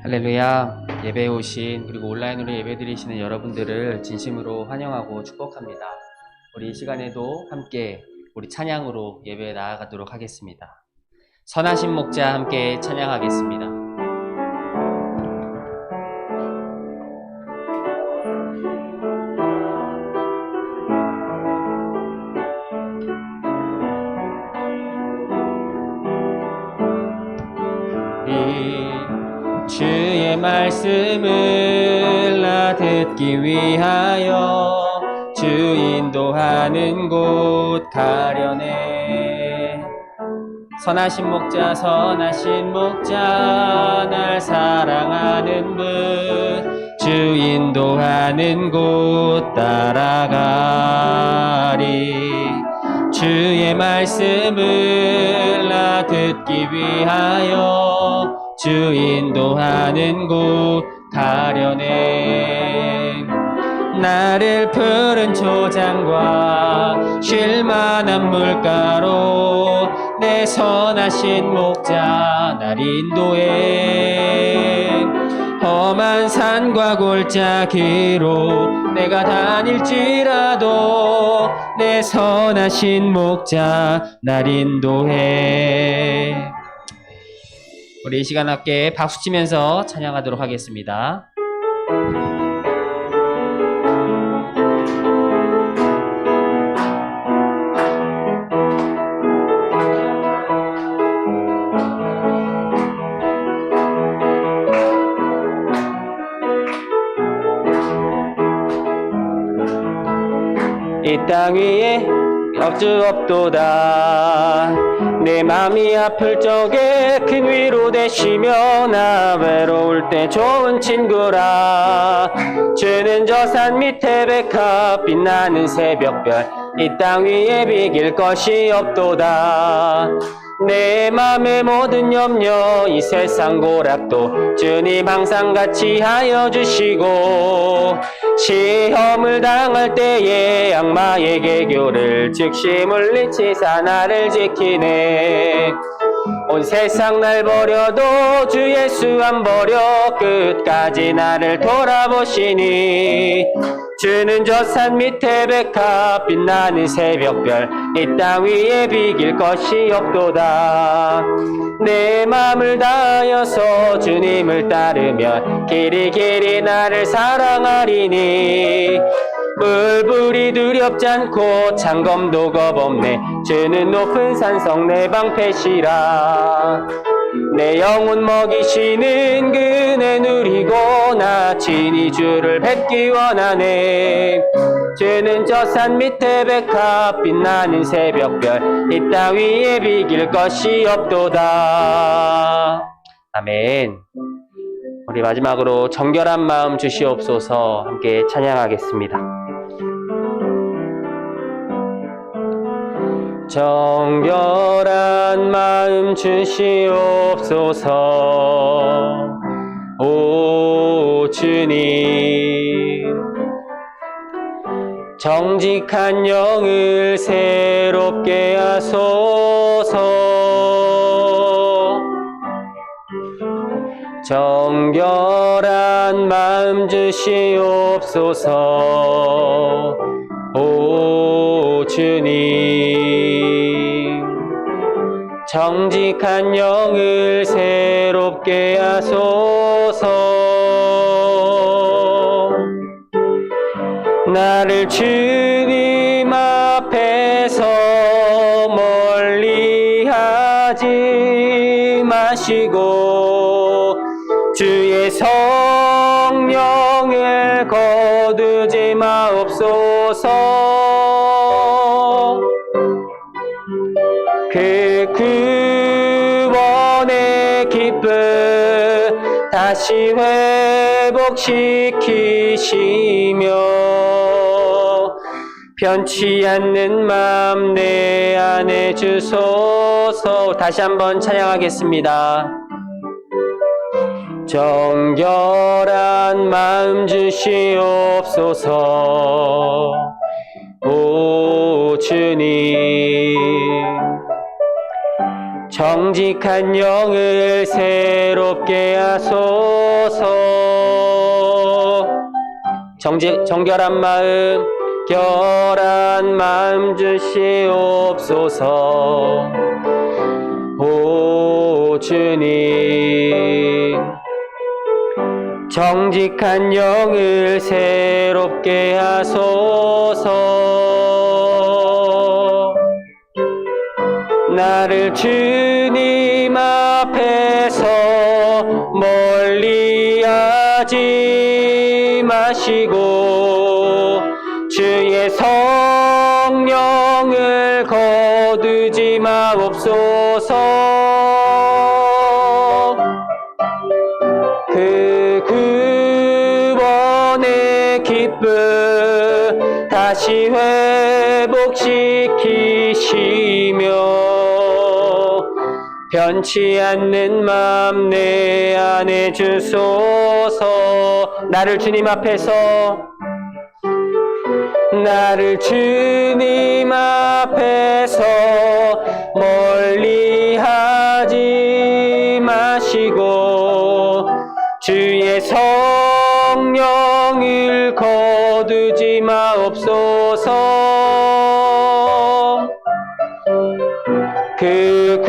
할렐루야. 예배에 오신 그리고 온라인으로 예배드리시는 여러분들을 진심으로 환영하고 축복합니다. 우리 이 시간에도 함께 우리 찬양으로 예배에 나아가도록 하겠습니다. 선하신 목자 함께 찬양하겠습니다. 주의 말씀을 나 듣기 위하여 주 인도하는 곳 가려네. 선하신 목자 날 사랑하는 분 주 인도하는 곳 따라가리. 주의 말씀을 나 듣기 위하여 주 인도하는 곳 가려네. 나를 푸른 초장과 쉴만한 물가로 내 선하신 목자 날 인도해. 험한 산과 골짜기로 내가 다닐지라도 내 선하신 목자 날 인도해. 우리 이 시간 함께 박수치면서 찬양하도록 하겠습니다. 이 땅 위에 주 없도다. 내 맘이 아플 적에 큰 위로 되시며 나 외로울 때 좋은 친구라. 주는 저 산 밑에 백합 빛나는 새벽별 이 땅 위에 비길 것이 없도다. 내 맘의 모든 염려 이 세상 고락도 주님 항상 같이 하여 주시고 시험을 당할 때에 악마의 개교를 즉시 물리치사 나를 지키네. 온 세상 날 버려도 주 예수 안 버려 끝까지 나를 돌아보시니. 주는 저 산 밑에 백합 빛나는 새벽별 이 땅 위에 비길 것이 없도다. 내 맘을 다하여서 주님을 따르면 길이 길이 나를 사랑하리니. 뿔뿔이 두렵지 않고 창검도 겁없네. 주는 높은 산성 내 방패시라. 내 영혼 먹이시는 그네 누리고 나 친히 주를 뵙기 원하네. 주는 저 산 밑에 백합 빛나는 새벽별 이 땅 위에 비길 것이 없도다. 아멘. 우리 마지막으로 정결한 마음 주시옵소서 함께 찬양하겠습니다. 정결한 마음 주시옵소서. 오 주님, 정직한 영을 새롭게 하소서. 정결한 마음 주시옵소서. 오 주님, 정직한 영을 새롭게 하소서. 나를 주님 앞에서 멀리하지 마시고 주의 성령을 거두지 마옵소서. 그 구원의 기쁨 다시 회복시키시며 변치 않는 마음 내 안에 주소서. 다시 한번 찬양하겠습니다. 정결한 마음 주시옵소서. 오 주님, 정직한 영을 새롭게 하소서. 정결한 마음, 결한 마음 주시옵소서. 오 주님, 정직한 영을 새롭게 하소서. 나를 주님 앞에서 멀리하지 마시고 주의 성령을 거두지 마옵소서. 그 구원의 기쁨 다시 회복시키시며 변치 않는 맘 내 안에 주소서. 나를 주님 앞에서 멀리하지 마시고 주의 성령을 거두지 마옵소서. 그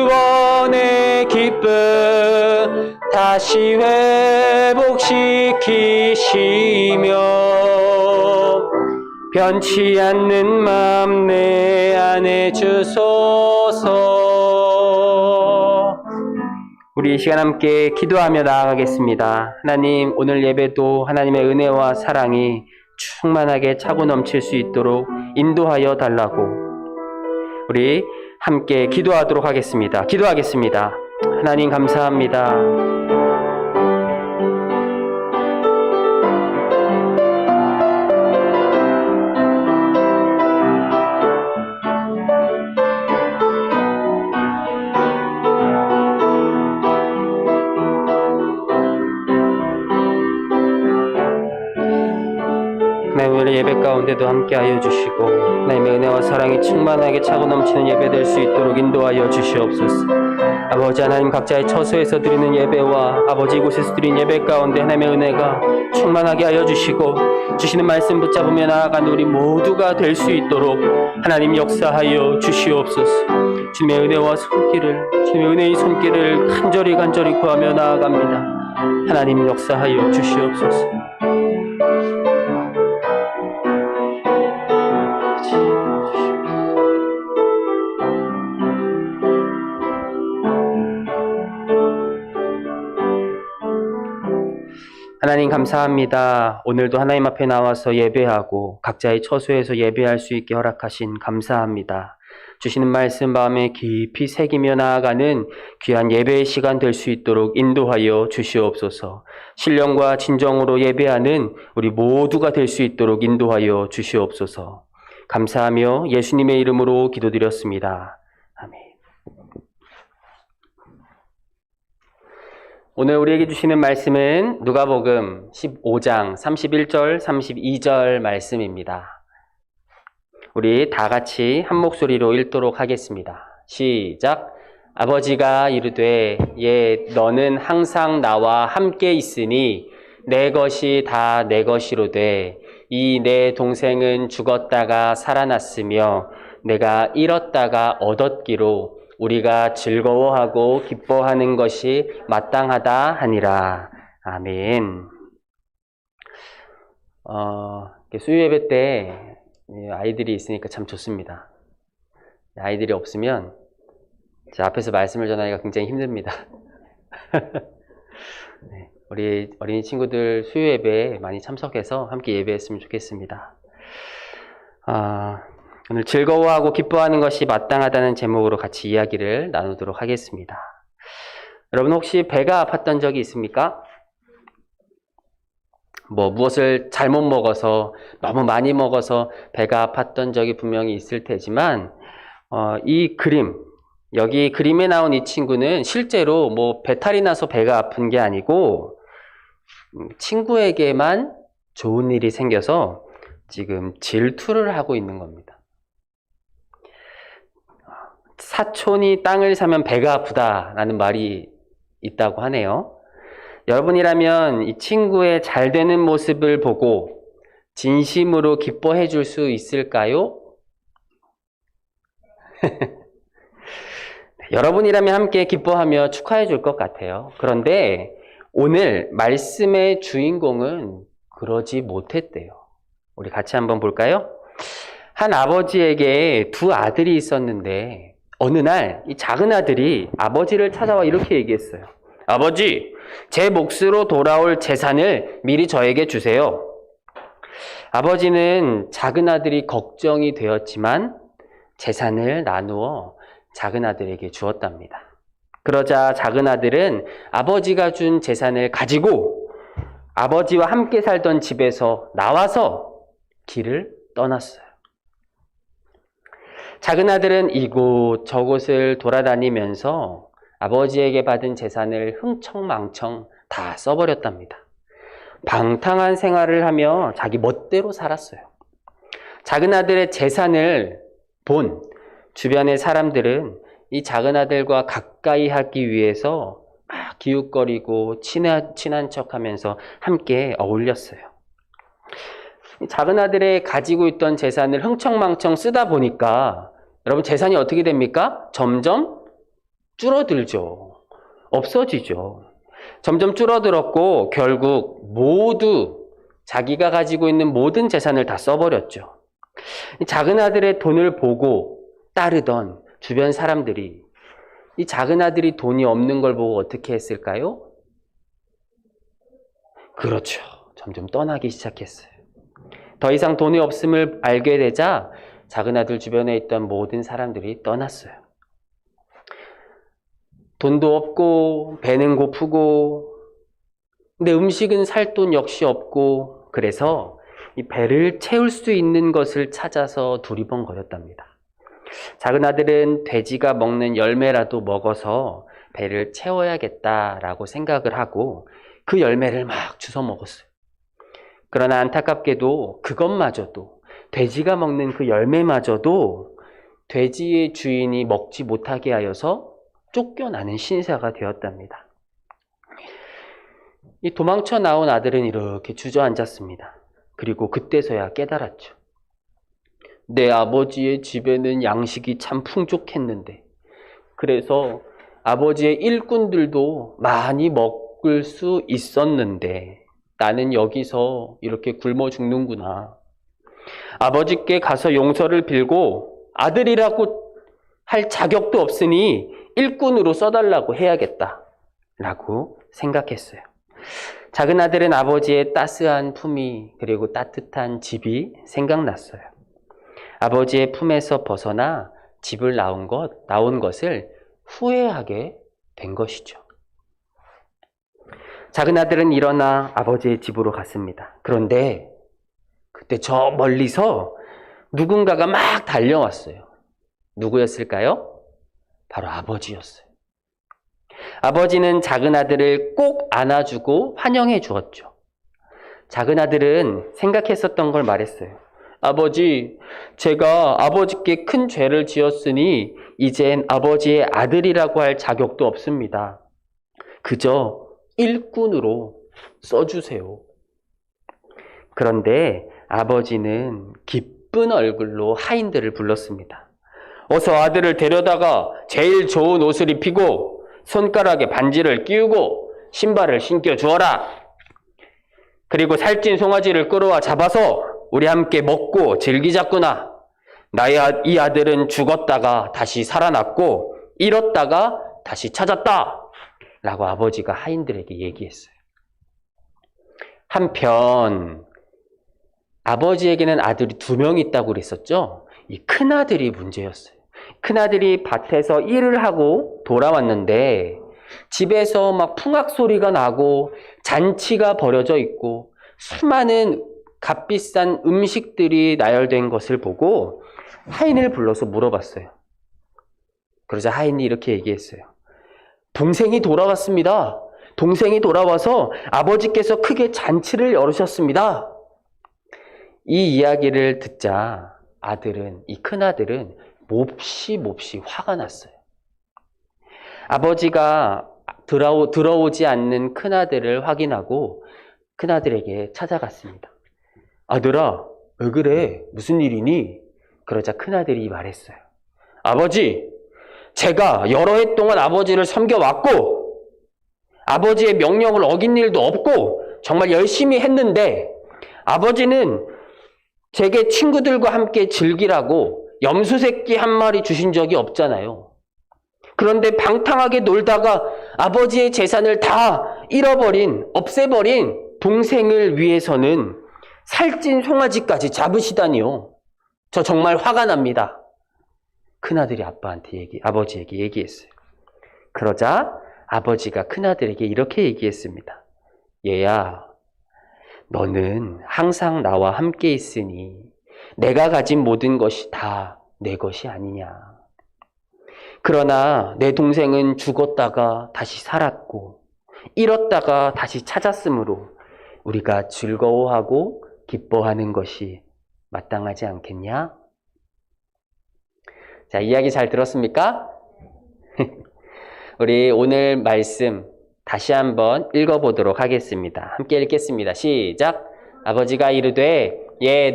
구원의 기쁨 다시 회복시키시며 변치 않는 맘 내 안에 주소서. 우리 이 시간 함께 기도하며 나아가겠습니다. 하나님, 오늘 예배도 하나님의 은혜와 사랑이 충만하게 차고 넘칠 수 있도록 인도하여 달라고 우리 함께 기도하도록 하겠습니다. 기도하겠습니다. 하나님 감사합니다. 하나님, 예배 가운데도 함께하여 주시고 하나님의 은혜와 사랑이 충만하게 차고 넘치는 예배 될 수 있도록 인도하여 주시옵소서. 아버지 하나님, 각자의 처소에서 드리는 예배와 아버지 이곳에서 드리는 예배 가운데 하나님의 은혜가 충만하게 하여 주시고 주시는 말씀 붙잡으며 나아가는 우리 모두가 될 수 있도록 하나님 역사하여 주시옵소서. 주님의 은혜와 손길을, 주님의 은혜의 손길을 간절히 구하며 나아갑니다. 하나님 역사하여 주시옵소서. 하나님 감사합니다. 오늘도 하나님 앞에 나와서 예배하고 각자의 처소에서 예배할 수 있게 허락하신 감사합니다. 주시는 말씀 마음에 깊이 새기며 나아가는 귀한 예배의 시간 될 수 있도록 인도하여 주시옵소서. 신령과 진정으로 예배하는 우리 모두가 될 수 있도록 인도하여 주시옵소서. 감사하며 예수님의 이름으로 기도드렸습니다. 아멘. 오늘 우리에게 주시는 말씀은 누가복음 15장 31절 32절 말씀입니다. 우리 다 같이 한 목소리로 읽도록 하겠습니다. 시작. 아버지가 이르되 너는 항상 나와 함께 있으니 내 것이 다 내 것이로되 이 내 동생은 죽었다가 살아났으며 내가 잃었다가 얻었기로 우리가 즐거워하고 기뻐하는 것이 마땅하다 하니라. 아멘. 수요예배 때 아이들이 있으니까 참 좋습니다. 아이들이 없으면 제 앞에서 말씀을 전하기가 굉장히 힘듭니다. 네, 우리 어린이 친구들 수요예배에 많이 참석해서 함께 예배했으면 좋겠습니다. 오늘 즐거워하고 기뻐하는 것이 마땅하다는 제목으로 같이 이야기를 나누도록 하겠습니다. 여러분 혹시 배가 아팠던 적이 있습니까? 무엇을 잘못 먹어서 너무 많이 먹어서 배가 아팠던 적이 분명히 있을 테지만 이 그림, 여기 그림에 나온 이 친구는 실제로 배탈이 나서 배가 아픈 게 아니고 친구에게만 좋은 일이 생겨서 지금 질투를 하고 있는 겁니다. 사촌이 땅을 사면 배가 아프다라는 말이 있다고 하네요. 여러분이라면 이 친구의 잘 되는 모습을 보고 진심으로 기뻐해 줄 수 있을까요? 여러분이라면 함께 기뻐하며 축하해 줄 것 같아요. 그런데 오늘 말씀의 주인공은 그러지 못했대요. 우리 같이 한번 볼까요? 한 아버지에게 두 아들이 있었는데 어느 날 이 작은 아들이 아버지를 찾아와 이렇게 얘기했어요. 아버지, 제 몫으로 돌아올 재산을 미리 저에게 주세요. 아버지는 작은 아들이 걱정이 되었지만 재산을 나누어 작은 아들에게 주었답니다. 그러자 작은 아들은 아버지가 준 재산을 가지고 아버지와 함께 살던 집에서 나와서 길을 떠났어요. 작은 아들은 이곳 저곳을 돌아다니면서 아버지에게 받은 재산을 흥청망청 다 써버렸답니다. 방탕한 생활을 하며 자기 멋대로 살았어요. 작은 아들의 재산을 본 주변의 사람들은 이 작은 아들과 가까이 하기 위해서 막 기웃거리고 친한 척하면서 함께 어울렸어요. 작은 아들의 가지고 있던 재산을 흥청망청 쓰다 보니까 여러분 재산이 어떻게 됩니까? 점점 줄어들죠. 없어지죠. 점점 줄어들었고 결국 모두 자기가 가지고 있는 모든 재산을 다 써버렸죠. 작은 아들의 돈을 보고 따르던 주변 사람들이 이 작은 아들이 돈이 없는 걸 보고 어떻게 했을까요? 그렇죠. 점점 떠나기 시작했어요. 더 이상 돈이 없음을 알게 되자 작은 아들 주변에 있던 모든 사람들이 떠났어요. 돈도 없고 배는 고프고 근데 음식은 살 돈 역시 없고 그래서 이 배를 채울 수 있는 것을 찾아서 두리번거렸답니다. 작은 아들은 돼지가 먹는 열매라도 먹어서 배를 채워야겠다라고 생각을 하고 그 열매를 막 주워 먹었어요. 그러나 안타깝게도 그것마저도 돼지가 먹는 그 열매마저도 돼지의 주인이 먹지 못하게 하여서 쫓겨나는 신세가 되었답니다. 이 도망쳐 나온 아들은 이렇게 주저앉았습니다. 그리고 그때서야 깨달았죠. 내 아버지의 집에는 양식이 참 풍족했는데 그래서 아버지의 일꾼들도 많이 먹을 수 있었는데 나는 여기서 이렇게 굶어 죽는구나. 아버지께 가서 용서를 빌고 아들이라고 할 자격도 없으니 일꾼으로 써달라고 해야겠다 라고 생각했어요. 작은 아들은 아버지의 따스한 품위 그리고 따뜻한 집이 생각났어요. 아버지의 품에서 벗어나 집을 나온 것을 후회하게 된 것이죠. 작은 아들은 일어나 아버지의 집으로 갔습니다. 그런데 그때 저 멀리서 누군가가 막 달려왔어요. 누구였을까요? 바로 아버지였어요. 아버지는 작은 아들을 꼭 안아주고 환영해 주었죠. 작은 아들은 생각했었던 걸 말했어요. 아버지, 제가 아버지께 큰 죄를 지었으니 이젠 아버지의 아들이라고 할 자격도 없습니다. 그저 일꾼으로 써주세요. 그런데 아버지는 기쁜 얼굴로 하인들을 불렀습니다. 어서 아들을 데려다가 제일 좋은 옷을 입히고 손가락에 반지를 끼우고 신발을 신겨 주어라. 그리고 살찐 송아지를 끌어와 잡아서 우리 함께 먹고 즐기자꾸나. 나의 이 아들은 죽었다가 다시 살아났고 잃었다가 다시 찾았다. 라고 아버지가 하인들에게 얘기했어요. 한편 아버지에게는 아들이 2명 있다고 그랬었죠. 이 큰아들이 문제였어요. 큰아들이 밭에서 일을 하고 돌아왔는데 집에서 막 풍악 소리가 나고 잔치가 벌어져 있고 수많은 값비싼 음식들이 나열된 것을 보고 하인을 불러서 물어봤어요. 그러자 하인이 이렇게 얘기했어요. 동생이 돌아왔습니다. 동생이 돌아와서 아버지께서 크게 잔치를 열으셨습니다. 이 이야기를 듣자 이 큰아들은 몹시 화가 났어요. 아버지가 들어오지 않는 큰아들을 확인하고 큰아들에게 찾아갔습니다. 아들아, 왜 그래? 무슨 일이니? 그러자 큰아들이 말했어요. 아버지, 제가 여러 해 동안 아버지를 섬겨왔고 아버지의 명령을 어긴 일도 없고 정말 열심히 했는데 아버지는 제게 친구들과 함께 즐기라고 염소 새끼 한 마리 주신 적이 없잖아요. 그런데 방탕하게 놀다가 아버지의 재산을 다 없애버린 동생을 위해서는 살찐 송아지까지 잡으시다니요. 저 정말 화가 납니다. 큰아들이 아버지에게 얘기했어요. 그러자 아버지가 큰아들에게 이렇게 얘기했습니다. 얘야, 너는 항상 나와 함께 있으니 내가 가진 모든 것이 다 내 것이 아니냐. 그러나 내 동생은 죽었다가 다시 살았고 잃었다가 다시 찾았으므로 우리가 즐거워하고 기뻐하는 것이 마땅하지 않겠냐? 자, 이야기 잘 들었습니까? 우리 오늘 말씀 다시 한번 읽어보도록 하겠습니다. 함께 읽겠습니다. 시작! 아버지가 이르되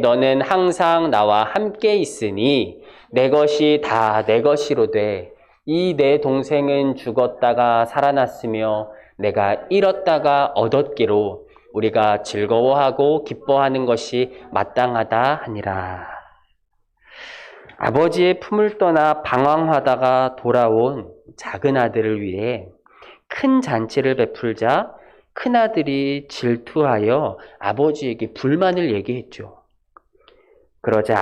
너는 항상 나와 함께 있으니 내 것이 다 내 것이로되 이 내 동생은 죽었다가 살아났으며 내가 잃었다가 얻었기로 우리가 즐거워하고 기뻐하는 것이 마땅하다 하니라. 아버지의 품을 떠나 방황하다가 돌아온 작은 아들을 위해 큰 잔치를 베풀자 큰아들이 질투하여 아버지에게 불만을 얘기했죠. 그러자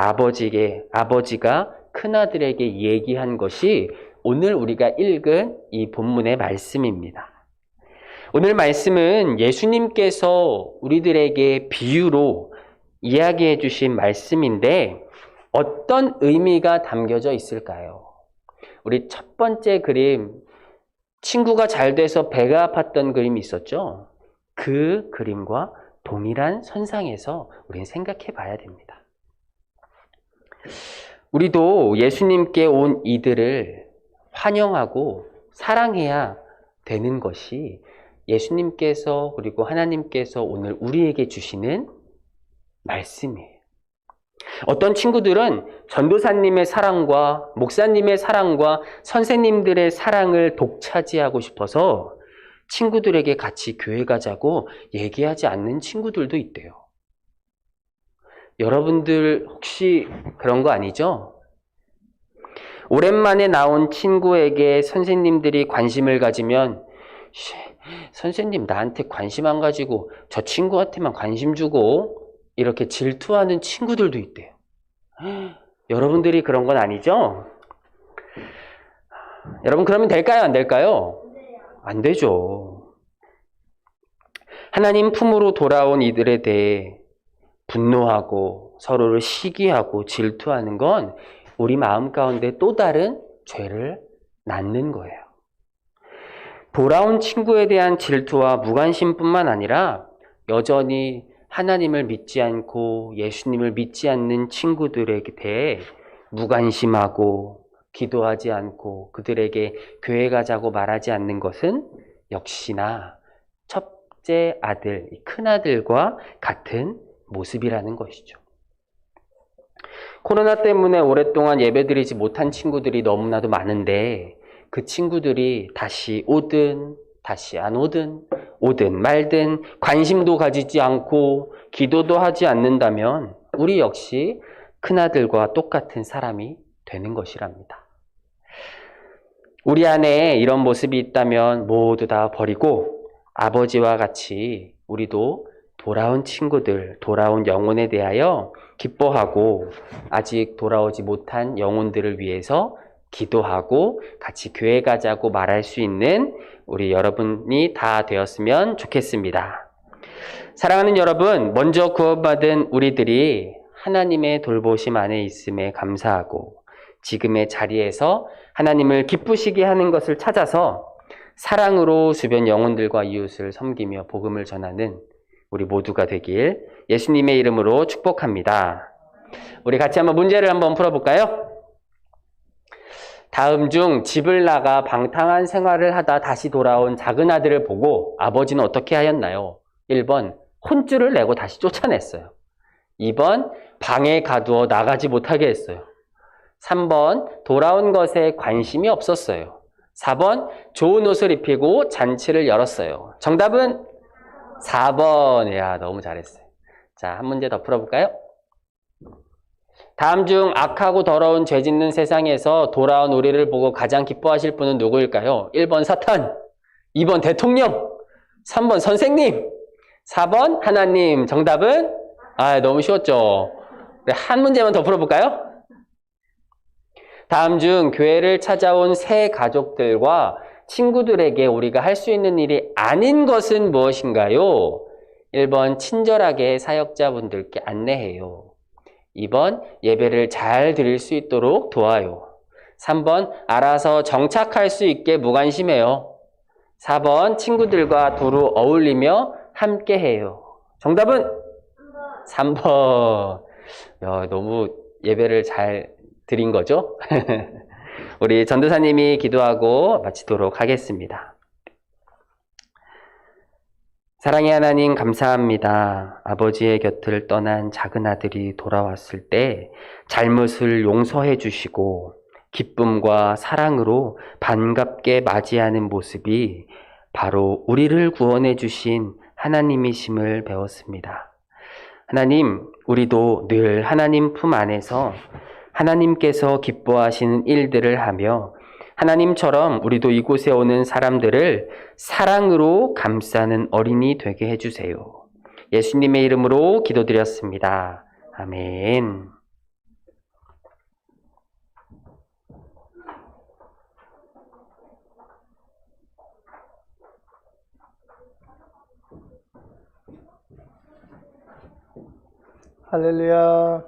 아버지가 큰아들에게 얘기한 것이 오늘 우리가 읽은 이 본문의 말씀입니다. 오늘 말씀은 예수님께서 우리들에게 비유로 이야기해 주신 말씀인데 어떤 의미가 담겨져 있을까요? 우리 첫 번째 그림, 친구가 잘 돼서 배가 아팠던 그림이 있었죠? 그 그림과 동일한 선상에서 우리는 생각해 봐야 됩니다. 우리도 예수님께 온 이들을 환영하고 사랑해야 되는 것이 예수님께서 그리고 하나님께서 오늘 우리에게 주시는 말씀이에요. 어떤 친구들은 전도사님의 사랑과 목사님의 사랑과 선생님들의 사랑을 독차지하고 싶어서 친구들에게 같이 교회 가자고 얘기하지 않는 친구들도 있대요. 여러분들 혹시 그런 거 아니죠? 오랜만에 나온 친구에게 선생님들이 관심을 가지면 선생님 나한테 관심 안 가지고 저 친구한테만 관심 주고 이렇게 질투하는 친구들도 있대요. 여러분들이 그런 건 아니죠? 여러분 그러면 될까요? 안 될까요? 안 되죠. 하나님 품으로 돌아온 이들에 대해 분노하고 서로를 시기하고 질투하는 건 우리 마음 가운데 또 다른 죄를 낳는 거예요. 돌아온 친구에 대한 질투와 무관심뿐만 아니라 여전히 하나님을 믿지 않고 예수님을 믿지 않는 친구들에게 대해 무관심하고 기도하지 않고 그들에게 교회 가자고 말하지 않는 것은 역시나 첫째 아들, 큰아들과 같은 모습이라는 것이죠. 코로나 때문에 오랫동안 예배드리지 못한 친구들이 너무나도 많은데 그 친구들이 다시 오든 다시 안 오든 말든 관심도 가지지 않고 기도도 하지 않는다면 우리 역시 큰아들과 똑같은 사람이 되는 것이랍니다. 우리 안에 이런 모습이 있다면 모두 다 버리고 아버지와 같이 우리도 돌아온 친구들, 돌아온 영혼에 대하여 기뻐하고 아직 돌아오지 못한 영혼들을 위해서 기도하고 같이 교회 가자고 말할 수 있는 우리 여러분이 다 되었으면 좋겠습니다. 사랑하는 여러분, 먼저 구원받은 우리들이 하나님의 돌보심 안에 있음에 감사하고 지금의 자리에서 하나님을 기쁘시게 하는 것을 찾아서 사랑으로 주변 영혼들과 이웃을 섬기며 복음을 전하는 우리 모두가 되길 예수님의 이름으로 축복합니다. 우리 같이 한번 문제를 한번 풀어볼까요? 다음 중 집을 나가 방탕한 생활을 하다 다시 돌아온 작은 아들을 보고 아버지는 어떻게 하였나요? 1번 혼쭐을 내고 다시 쫓아냈어요. 2번 방에 가두어 나가지 못하게 했어요. 3번 돌아온 것에 관심이 없었어요. 4번 좋은 옷을 입히고 잔치를 열었어요. 정답은 4번. 야, 너무 잘했어요. 자, 한 문제 더 풀어볼까요? 다음 중 악하고 더러운 죄 짓는 세상에서 돌아온 우리를 보고 가장 기뻐하실 분은 누구일까요? 1번 사탄, 2번 대통령, 3번 선생님, 4번 하나님. 정답은? 너무 쉬웠죠? 한 문제만 더 풀어볼까요? 다음 중 교회를 찾아온 새 가족들과 친구들에게 우리가 할 수 있는 일이 아닌 것은 무엇인가요? 1번 친절하게 사역자분들께 안내해요. 2번 예배를 잘 드릴 수 있도록 도와요. 3번 알아서 정착할 수 있게 무관심해요. 4번 친구들과 두루 어울리며 함께해요. 정답은 3번. 야, 너무 예배를 잘 드린 거죠? 우리 전도사님이 기도하고 마치도록 하겠습니다. 사랑의 하나님 감사합니다. 아버지의 곁을 떠난 작은 아들이 돌아왔을 때 잘못을 용서해 주시고 기쁨과 사랑으로 반갑게 맞이하는 모습이 바로 우리를 구원해 주신 하나님이심을 배웠습니다. 하나님, 우리도 늘 하나님 품 안에서 하나님께서 기뻐하시는 일들을 하며 하나님처럼 우리도 이곳에 오는 사람들을 사랑으로 감싸는 어린이 되게 해주세요. 예수님의 이름으로 기도드렸습니다. 아멘. 할렐루야.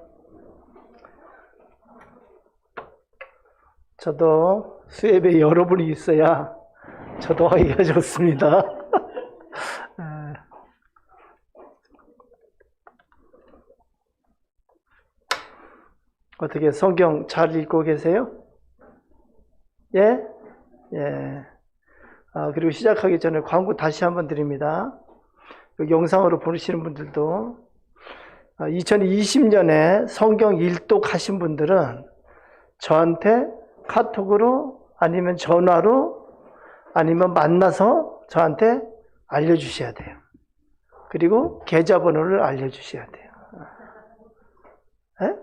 저도 수협에 여러분이 있어야 저도 하기가 좋습니다. 어떻게 성경 잘 읽고 계세요? 예? 예. 그리고 시작하기 전에 광고 다시 한번 드립니다. 영상으로 보시는 분들도 2020년에 성경 일독 하신 분들은 저한테 카톡으로 아니면 전화로 아니면 만나서 저한테 알려주셔야 돼요. 그리고 계좌번호를 알려주셔야 돼요. 네?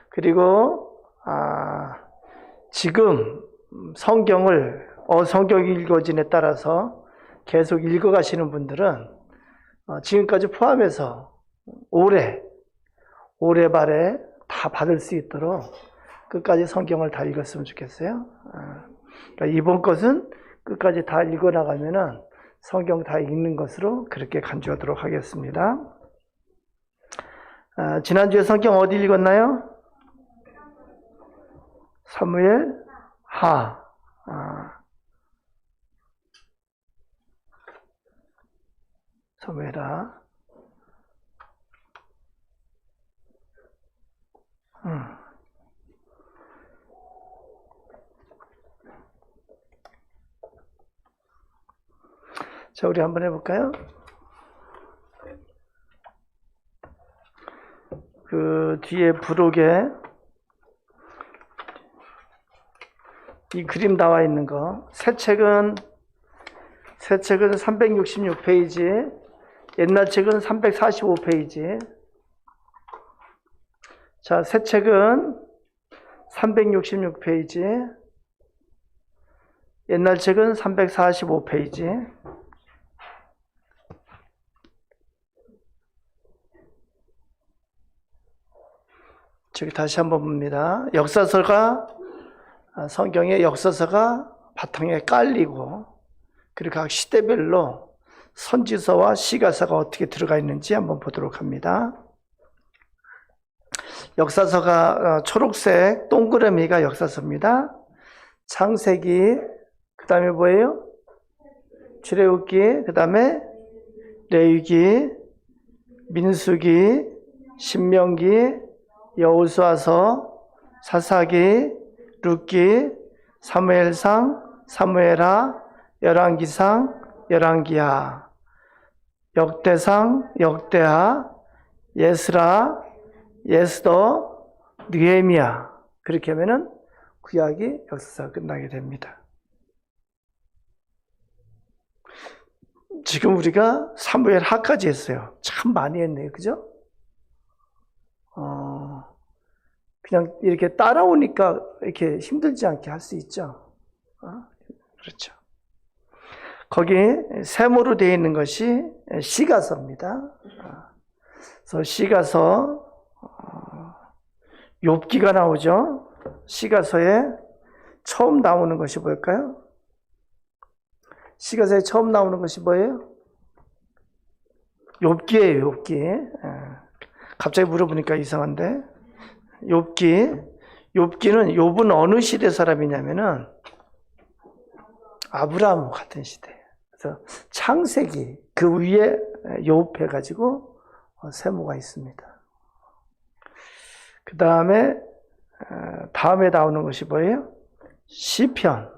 그리고 지금 성경을 성경이 읽어진에 따라서 계속 읽어가시는 분들은 지금까지 포함해서 올해 말에 다 받을 수 있도록 끝까지 성경을 다 읽었으면 좋겠어요. 그러니까 이번 것은 끝까지 다 읽어나가면은 성경 다 읽는 것으로 그렇게 간주하도록 하겠습니다. 지난주에 성경 어디 읽었나요? 사무엘 하. 사무엘 하. 자, 우리 한번 해볼까요? 그 뒤에 부록에 이 그림 나와 있는 거, 새 책은 366페이지, 옛날 책은 345페이지. 자, 새 책은 366페이지, 옛날 책은 345페이지. 저기 다시 한번 봅니다. 성경의 역사서가 바탕에 깔리고, 그리고 각 시대별로 선지서와 시가서가 어떻게 들어가 있는지 한번 보도록 합니다. 역사서가 초록색 동그라미가 역사서입니다. 창세기, 그 다음에 뭐예요? 출애굽기, 그 다음에 레위기, 민수기, 신명기, 여호수아서, 사사기, 룻기, 사무엘상, 사무엘하, 열왕기상, 열왕기하, 역대상, 역대하, 예스라, 예스더, 느헤미야. 그렇게 하면은 구약이 역사가 끝나게 됩니다. 지금 우리가 사무엘하까지 했어요. 참 많이 했네요. 그죠? 그냥 이렇게 따라오니까 이렇게 힘들지 않게 할 수 있죠. 그렇죠. 거기 세모로 되어 있는 것이 시가서입니다. 그래서 시가서 욥기가 나오죠. 시가서에 처음 나오는 것이 뭘까요? 시가서에 처음 나오는 것이 뭐예요? 욥기예요. 욥기. 갑자기 물어보니까 이상한데 욥기는 욥은 어느 시대 사람이냐면은 아브라함 같은 시대. 그래서 창세기 그 위에 욥 해가지고 세모가 있습니다. 그 다음에 나오는 것이 뭐예요? 시편.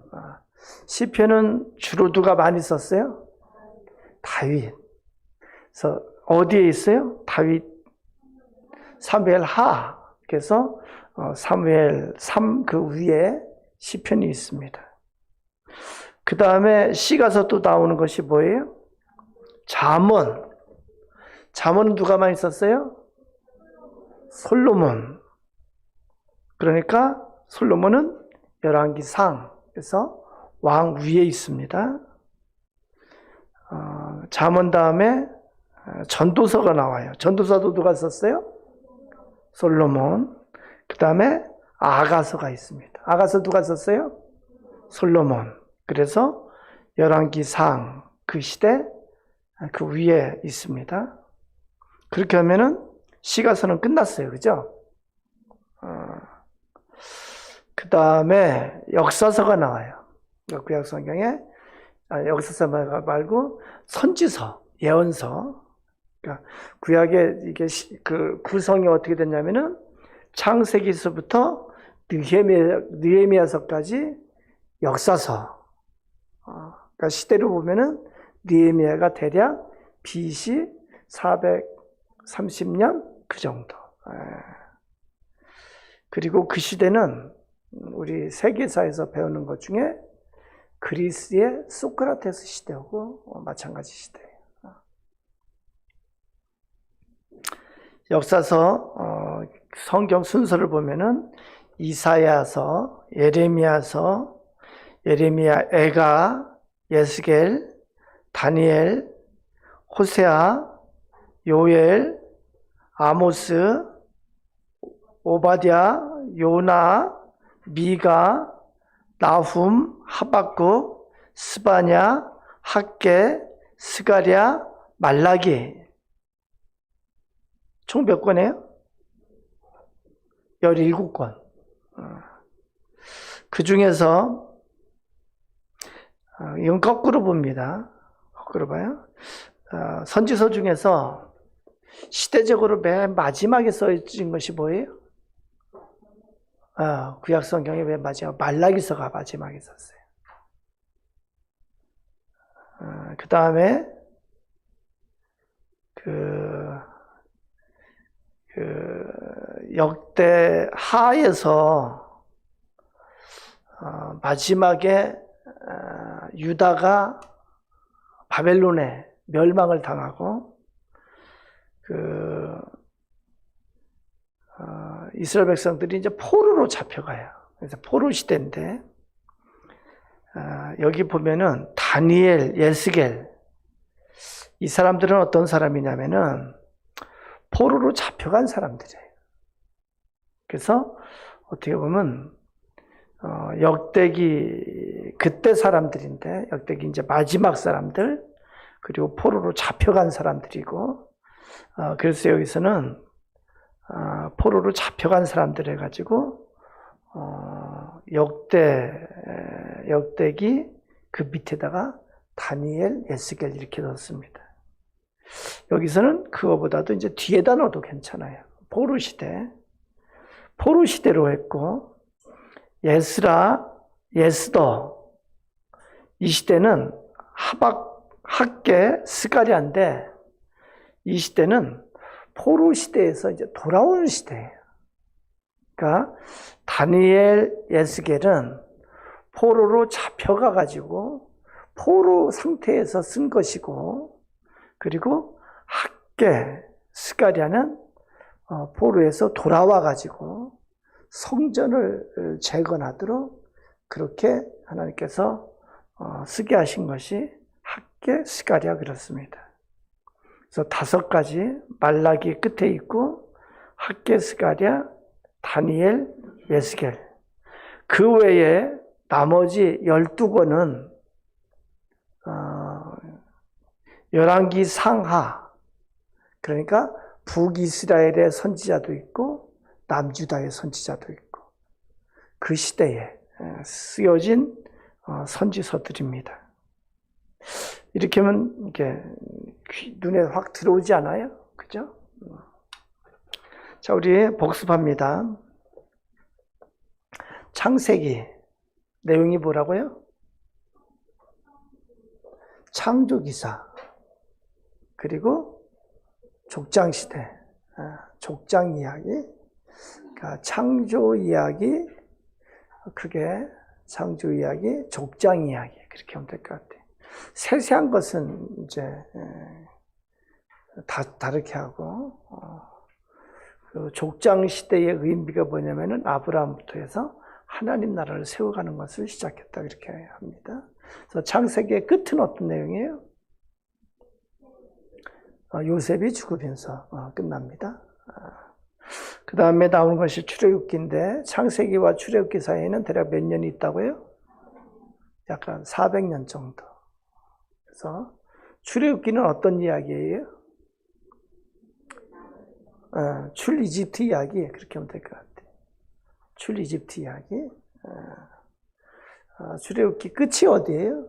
시편은 주로 누가 많이 썼어요? 다윗. 그래서 어디에 있어요? 다윗 사무엘하. 그래서 사무엘 3 그 위에 시편이 있습니다. 그 다음에 시가서 또 나오는 것이 뭐예요? 잠언. 잠언은 누가 많이 썼어요? 솔로몬. 그러니까 솔로몬은 열왕기상. 그래서 왕 위에 있습니다. 잠언 다음에 전도서가 나와요. 전도서도 누가 썼어요? 솔로몬. 그 다음에 아가서가 있습니다. 아가서 누가 썼어요? 솔로몬. 그래서 열왕기상 그 시대 그 위에 있습니다. 그렇게 하면은 시가서는 끝났어요. 그죠? 그 다음에 역사서가 나와요. 구약 성경에 역사서 말고 선지서, 예언서. 그러니까 구약의 이게 그 구성이 어떻게 됐냐면은 창세기서부터 느헤미야서까지 역사서. 그러니까 시대로 보면은 느헤미야가 대략 BC 430년 그 정도. 그리고 그 시대는 우리 세계사에서 배우는 것 중에 그리스의 소크라테스 시대하고 마찬가지 시대예요. 역사서 성경 순서를 보면은 이사야서, 예레미야서, 예레미야, 에가, 예스겔, 다니엘, 호세아, 요엘, 아모스, 오바댜, 요나, 미가, 나훔, 하박국, 스바냐, 학개, 스가랴, 말라기. 총 몇 권이에요? 17권. 그 중에서 이건 거꾸로 봅니다. 거꾸로 봐요. 선지서 중에서 시대적으로 맨 마지막에 써진 것이 뭐예요? 구약 성경의 맨 마지막 말라기서가 마지막에 썼어요. 그 다음에 역대 하에서 마지막에 유다가 바벨론에 멸망을 당하고 이스라엘 백성들이 이제 포로로 잡혀가요. 그래서 포로 시대인데 여기 보면은 다니엘, 예스겔 이 사람들은 어떤 사람이냐면은 포로로 잡혀간 사람들이에요. 그래서 어떻게 보면 역대기 그때 사람들인데 역대기 이제 마지막 사람들 그리고 포로로 잡혀간 사람들이고 그래서 여기서는 포로로 잡혀간 사람들 해가지고 역대기 그 밑에다가 다니엘, 예스겔 이렇게 넣었습니다. 여기서는 그거보다도 이제 뒤에다 넣어도 괜찮아요. 포로 시대로 했고 예스라, 예스더. 이 시대는 학계, 스가랴인데 이 시대는 포로 시대에서 이제 돌아오는 시대예요. 그러니까 다니엘, 예스겔은 포로로 잡혀가 가지고 포로 상태에서 쓴 것이고, 그리고 학계, 스가랴는 포로에서 돌아와 가지고 성전을 재건하도록 그렇게 하나님께서 쓰게 하신 것이 학계, 스가랴 그렇습니다. 그래서 5가지 말라기 끝에 있고 학계, 스가랴, 다니엘, 예스겔. 그 외에 나머지 12권은 열왕기 상하, 그러니까 북이스라엘의 선지자도 있고 남유다의 선지자도 있고 그 시대에 쓰여진 선지서들입니다. 이렇게 하면 이게 눈에 확 들어오지 않아요? 그죠? 자, 우리 복습합니다. 창세기 내용이 뭐라고요? 창조기사, 그리고 족장시대, 족장 이야기, 그러니까 창조 이야기, 크게 창조 이야기, 족장 이야기, 그렇게 하면 될 것 같아요. 세세한 것은 이제 다르게 하고, 그 족장 시대의 의미가 뭐냐면은 아브라함부터 해서 하나님 나라를 세워가는 것을 시작했다, 이렇게 합니다. 그래서 창세기의 끝은 어떤 내용이에요? 요셉이 죽으면서 끝납니다. 그 다음에 나오는 것이 출애굽기인데 창세기와 출애굽기 사이에는 대략 몇 년이 있다고요? 약간 400년 정도. 그래서 출애굽기는 어떤 이야기예요? 출 이집트 이야기, 그렇게 하면 될 것 같아요. 출 이집트 이야기. 출애굽기 끝이 어디예요?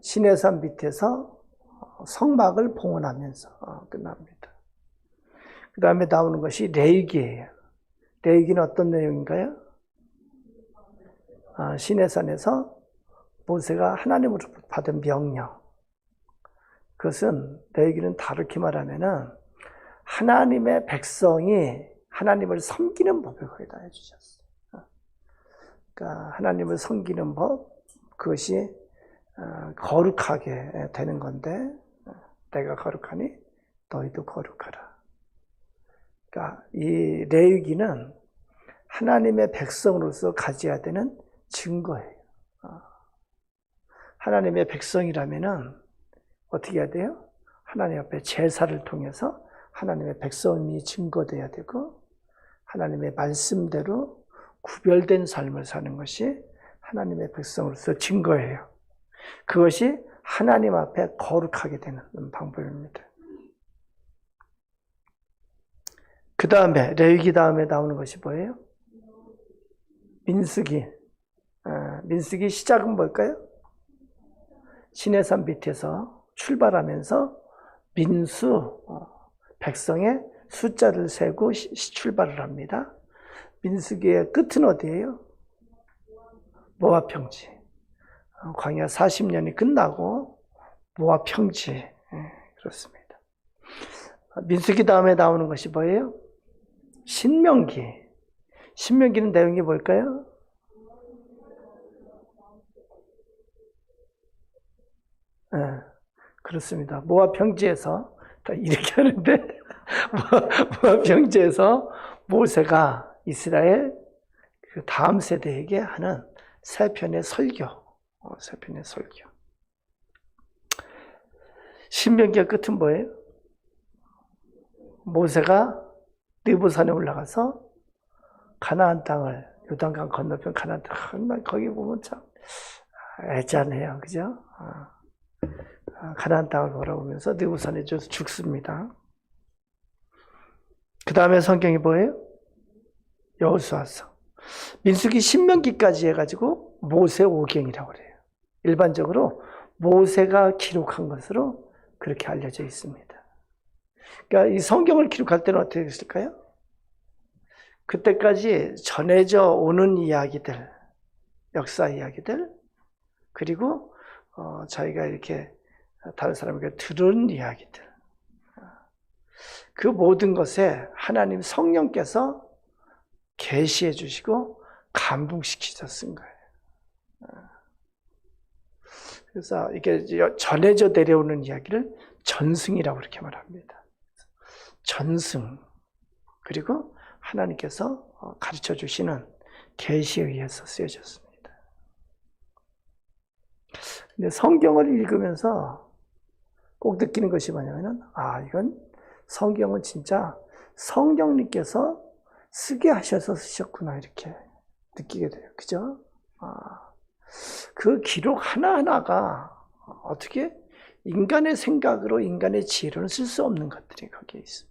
시내산 밑에서 성막을 봉헌하면서 끝납니다. 그 다음에 나오는 것이 레위기예요. 레위기는 어떤 내용인가요? 시내산에서 모세가 하나님으로부터 받은 명령. 그것은 레위기는 다르게 말하면은 하나님의 백성이 하나님을 섬기는 법을 거기다 해주셨어요. 그러니까 하나님을 섬기는 법, 그것이 거룩하게 되는 건데, 내가 거룩하니 너희도 거룩하라. 그러니까 이 레위기는 하나님의 백성으로서 가져야 되는 증거예요. 하나님의 백성이라면은 어떻게 해야 돼요? 하나님 앞에 제사를 통해서 하나님의 백성이 증거돼야 되고, 하나님의 말씀대로 구별된 삶을 사는 것이 하나님의 백성으로서 증거예요. 그것이 하나님 앞에 거룩하게 되는 방법입니다. 그 다음에 레위기 다음에 나오는 것이 뭐예요? 민수기. 민수기 시작은 뭘까요? 시내산 밑에서 출발하면서 민수, 백성의 숫자를 세고 출발을 합니다. 민수기의 끝은 어디예요? 모압 평지. 광야 40년이 끝나고 모압 평지. 그렇습니다. 민수기 다음에 나오는 것이 뭐예요? 신명기. 신명기는 내용이 뭘까요? 그렇습니다. 모압 평지에서 이렇게 하는데 모압 평지에서 모세가 이스라엘 그 다음 세대에게 하는 세 편의 설교. 신명기의 끝은 뭐예요? 모세가 느보산에 올라가서 가나안 땅을, 요단강 건너편 가나안 땅, 거기 보면 참 애잔해요, 그죠? 가나안 땅을 돌아오면서 느보산에 죽습니다. 그 다음에 성경이 뭐예요? 여호수아서. 민수기 신명기까지 해가지고 모세 오경이라고 그래요. 일반적으로 모세가 기록한 것으로 그렇게 알려져 있습니다. 그러니까 이 성경을 기록할 때는 어떻게 했을까요? 그때까지 전해져 오는 이야기들, 역사 이야기들, 그리고 저희가 이렇게 다른 사람에게 들은 이야기들, 그 모든 것에 하나님 성령께서 계시해 주시고 감동시키셔서 쓴 거예요. 그래서 이게 전해져 내려오는 이야기를 전승이라고 이렇게 말합니다. 전승, 그리고 하나님께서 가르쳐 주시는 계시에 의해서 쓰여졌습니다. 근데 성경을 읽으면서 꼭 느끼는 것이 뭐냐면은, 이건 성경은 진짜 성령님께서 쓰게 하셔서 쓰셨구나, 이렇게 느끼게 돼요. 그죠? 그 기록 하나하나가 어떻게 인간의 생각으로, 인간의 지혜로는 쓸 수 없는 것들이 거기에 있습니다.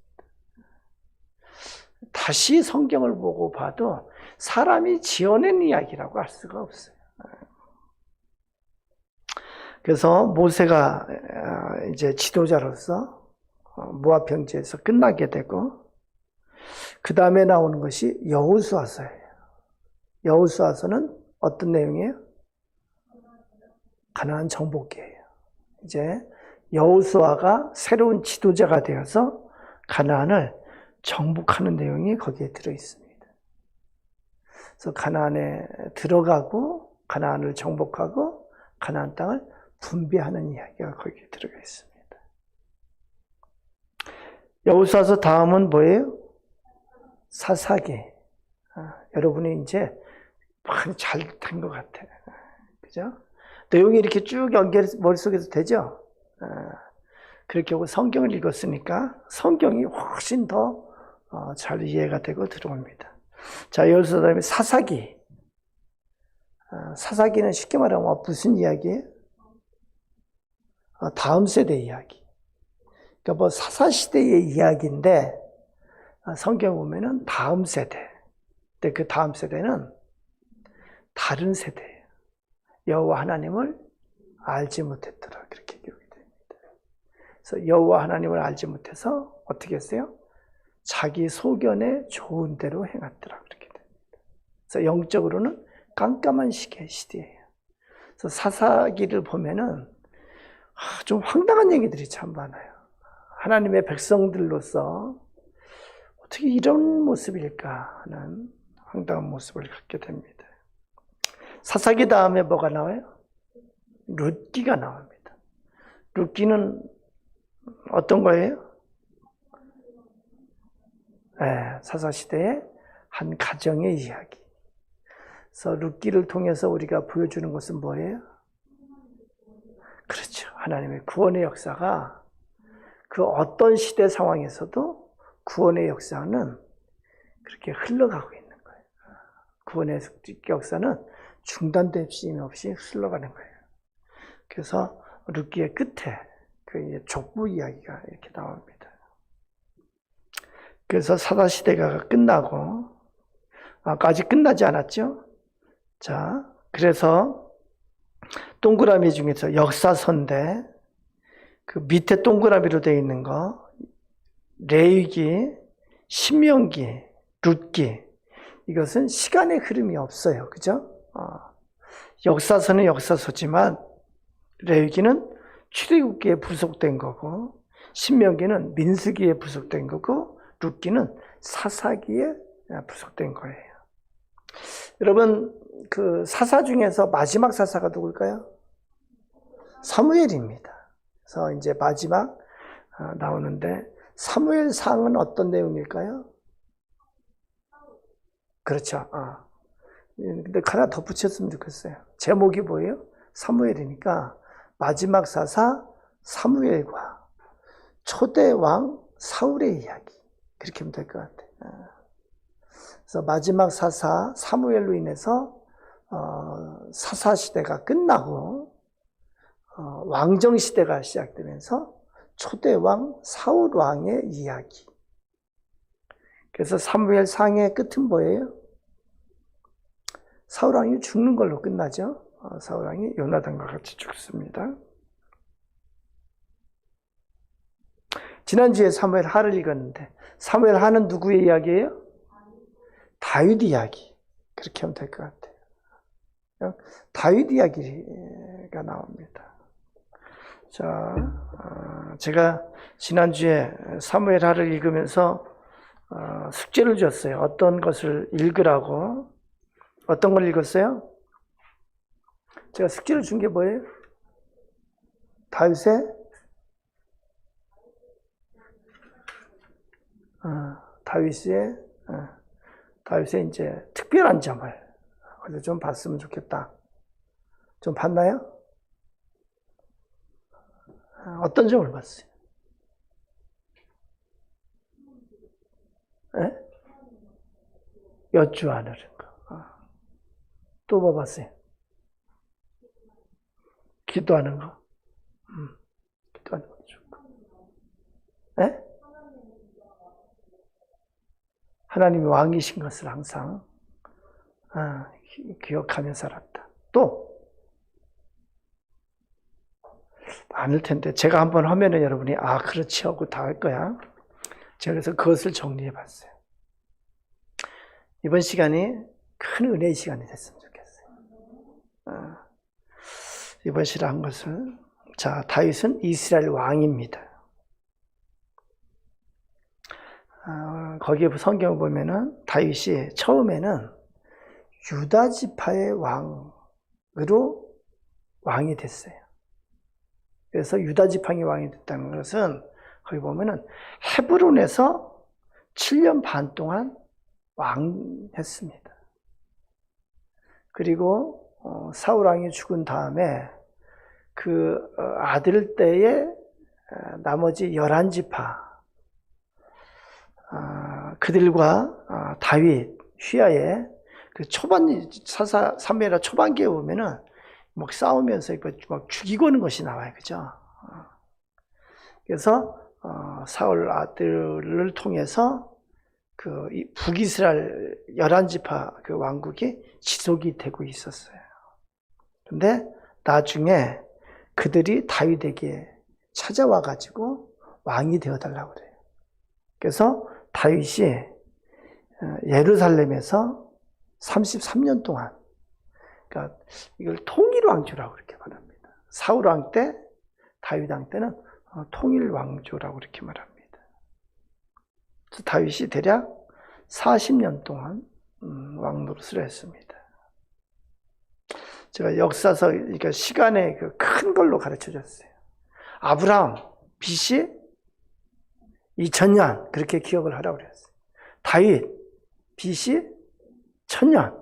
다시 성경을 보고 봐도 사람이 지어낸 이야기라고 할 수가 없어요. 그래서 모세가 이제 지도자로서 모압 평지에서 끝나게 되고, 그 다음에 나오는 것이 여호수아서예요. 여호수아서는 어떤 내용이에요? 가나안 정복기예요. 이제 여호수아가 새로운 지도자가 되어서 가나안을 정복하는 내용이 거기에 들어 있습니다. 그래서 가나안에 들어가고 가나안을 정복하고 가나안 땅을 분배하는 이야기가 거기에 들어가 있습니다. 여호수아서 다음은 뭐예요? 사사기. 여러분이 이제 많이 잘 된 것 같아요. 그죠? 내용이 이렇게 쭉 머릿속에서 되죠? 그렇게 하고 성경을 읽었으니까 성경이 훨씬 더 잘 이해가 되고 들어옵니다. 자, 여기서 다음에 사사기. 사사기는 쉽게 말하면 무슨 이야기예요? 다음 세대 이야기. 그러니까 뭐 사사시대의 이야기인데, 성경 보면은 다음 세대. 근데 그 다음 세대는 다른 세대예요. 여호와 하나님을 알지 못했더라, 그렇게 기록이 됩니다. 그래서 여호와 하나님을 알지 못해서 어떻게 했어요? 자기 소견에 좋은 대로 행하더라, 그렇게 됩니다. 그래서 영적으로는 깜깜한 시대예요. 그래서 사사기를 보면은 좀 황당한 얘기들이 참 많아요. 하나님의 백성들로서 어떻게 이런 모습일까 하는 황당한 모습을 갖게 됩니다. 사사기 다음에 뭐가 나와요? 룻기가 나옵니다. 룻기는 어떤 거예요? 사사시대의 한 가정의 이야기. 그래서 룻기를 통해서 우리가 보여주는 것은 뭐예요? 그렇죠. 하나님의 구원의 역사가 그 어떤 시대 상황에서도 구원의 역사는 그렇게 흘러가고 있는 거예요. 구원의 역사는 중단됨 없이 흘러가는 거예요. 그래서 룻기의 끝에 그 족보 이야기가 이렇게 나옵니다. 그래서 사사시대가 끝나고, 아직 끝나지 않았죠? 자, 그래서 동그라미 중에서 역사서인데, 그 밑에 동그라미로 되어 있는 거, 레위기, 신명기, 룻기, 이것은 시간의 흐름이 없어요. 그죠? 역사서는 역사서지만, 레위기는 출애굽기에 부속된 거고, 신명기는 민수기에 부속된 거고, 룻기는 사사기에 부속된 거예요. 여러분, 그 사사 중에서 마지막 사사가 누굴까요? 사무엘입니다. 그래서 이제 마지막 나오는데, 사무엘상은 어떤 내용일까요? 그렇죠. 근데 하나 덧붙였으면 좋겠어요. 제목이 뭐예요? 사무엘이니까 마지막 사사 사무엘과 초대 왕 사울의 이야기, 그렇게 하면 될 것 같아요. 그래서 마지막 사사 사무엘로 인해서 사사 시대가 끝나고 왕정 시대가 시작되면서 초대 왕 사울 왕의 이야기. 그래서 사무엘 상의 끝은 뭐예요? 사울 왕이 죽는 걸로 끝나죠. 사울 왕이 요나단과 같이 죽습니다. 지난주에 사무엘 하를 읽었는데, 사무엘 하는 누구의 이야기예요? 다윗 이야기. 그렇게 하면 될 것 같아요. 그냥 다윗 이야기가 나옵니다. 자, 제가 지난주에 사무엘하를 읽으면서 숙제를 줬어요. 어떤 것을 읽으라고. 어떤 걸 읽었어요? 제가 숙제를 준 게 뭐예요? 다윗의 이제 특별한 점을 그래서 좀 봤으면 좋겠다. 좀 봤나요? 어떤 점을 봤어요? 네? 여쭈하는 거. 또 뭐 봤어요? 기도하는 거. 기도하는 거 좋고. 네? 하나님이 왕이신 것을 항상 기억하며 살았다. 또 많을 텐데 제가 한번 하면은 여러분이 그렇지 하고 다 할 거야. 제가 그래서 그것을 정리해 봤어요. 이번 시간이 큰 은혜의 시간이 됐으면 좋겠어요. 이번 시간 한 것을 자, 다윗은 이스라엘 왕입니다. 거기에 성경을 보면은 다윗이 처음에는 유다 지파의 왕으로 왕이 됐어요. 그래서 유다 지파의 왕이 됐다는 것은 거기 보면은 헤브론에서 7년 반 동안 왕했습니다. 그리고 사울 왕이 죽은 다음에 그 아들 때에 나머지 11지파 그들과 다윗 휘하에 그 사무엘하 초반기에 보면은 막 싸우면서 막 죽이고는 것이 나와요, 그죠? 그래서 사울 아들을 통해서 그 북이스라엘 11지파 그 왕국이 지속이 되고 있었어요. 근데 나중에 그들이 다윗에게 찾아와 가지고 왕이 되어 달라고 그래요. 그래서 다윗이 예루살렘에서 33년 동안, 그러니까 이걸 통일왕조라고 그렇게 말합니다. 사울 왕 때, 다윗 왕 때는 통일왕조라고 그렇게 말합니다. 그래서 다윗이 대략 40년 동안 왕노릇을 했습니다. 제가 역사서, 그러니까 시간의 그 큰 걸로 가르쳐 줬어요. 아브라함, BC 2000년, 그렇게 기억을 하라고 그랬어요. 다윗, BC 1000년.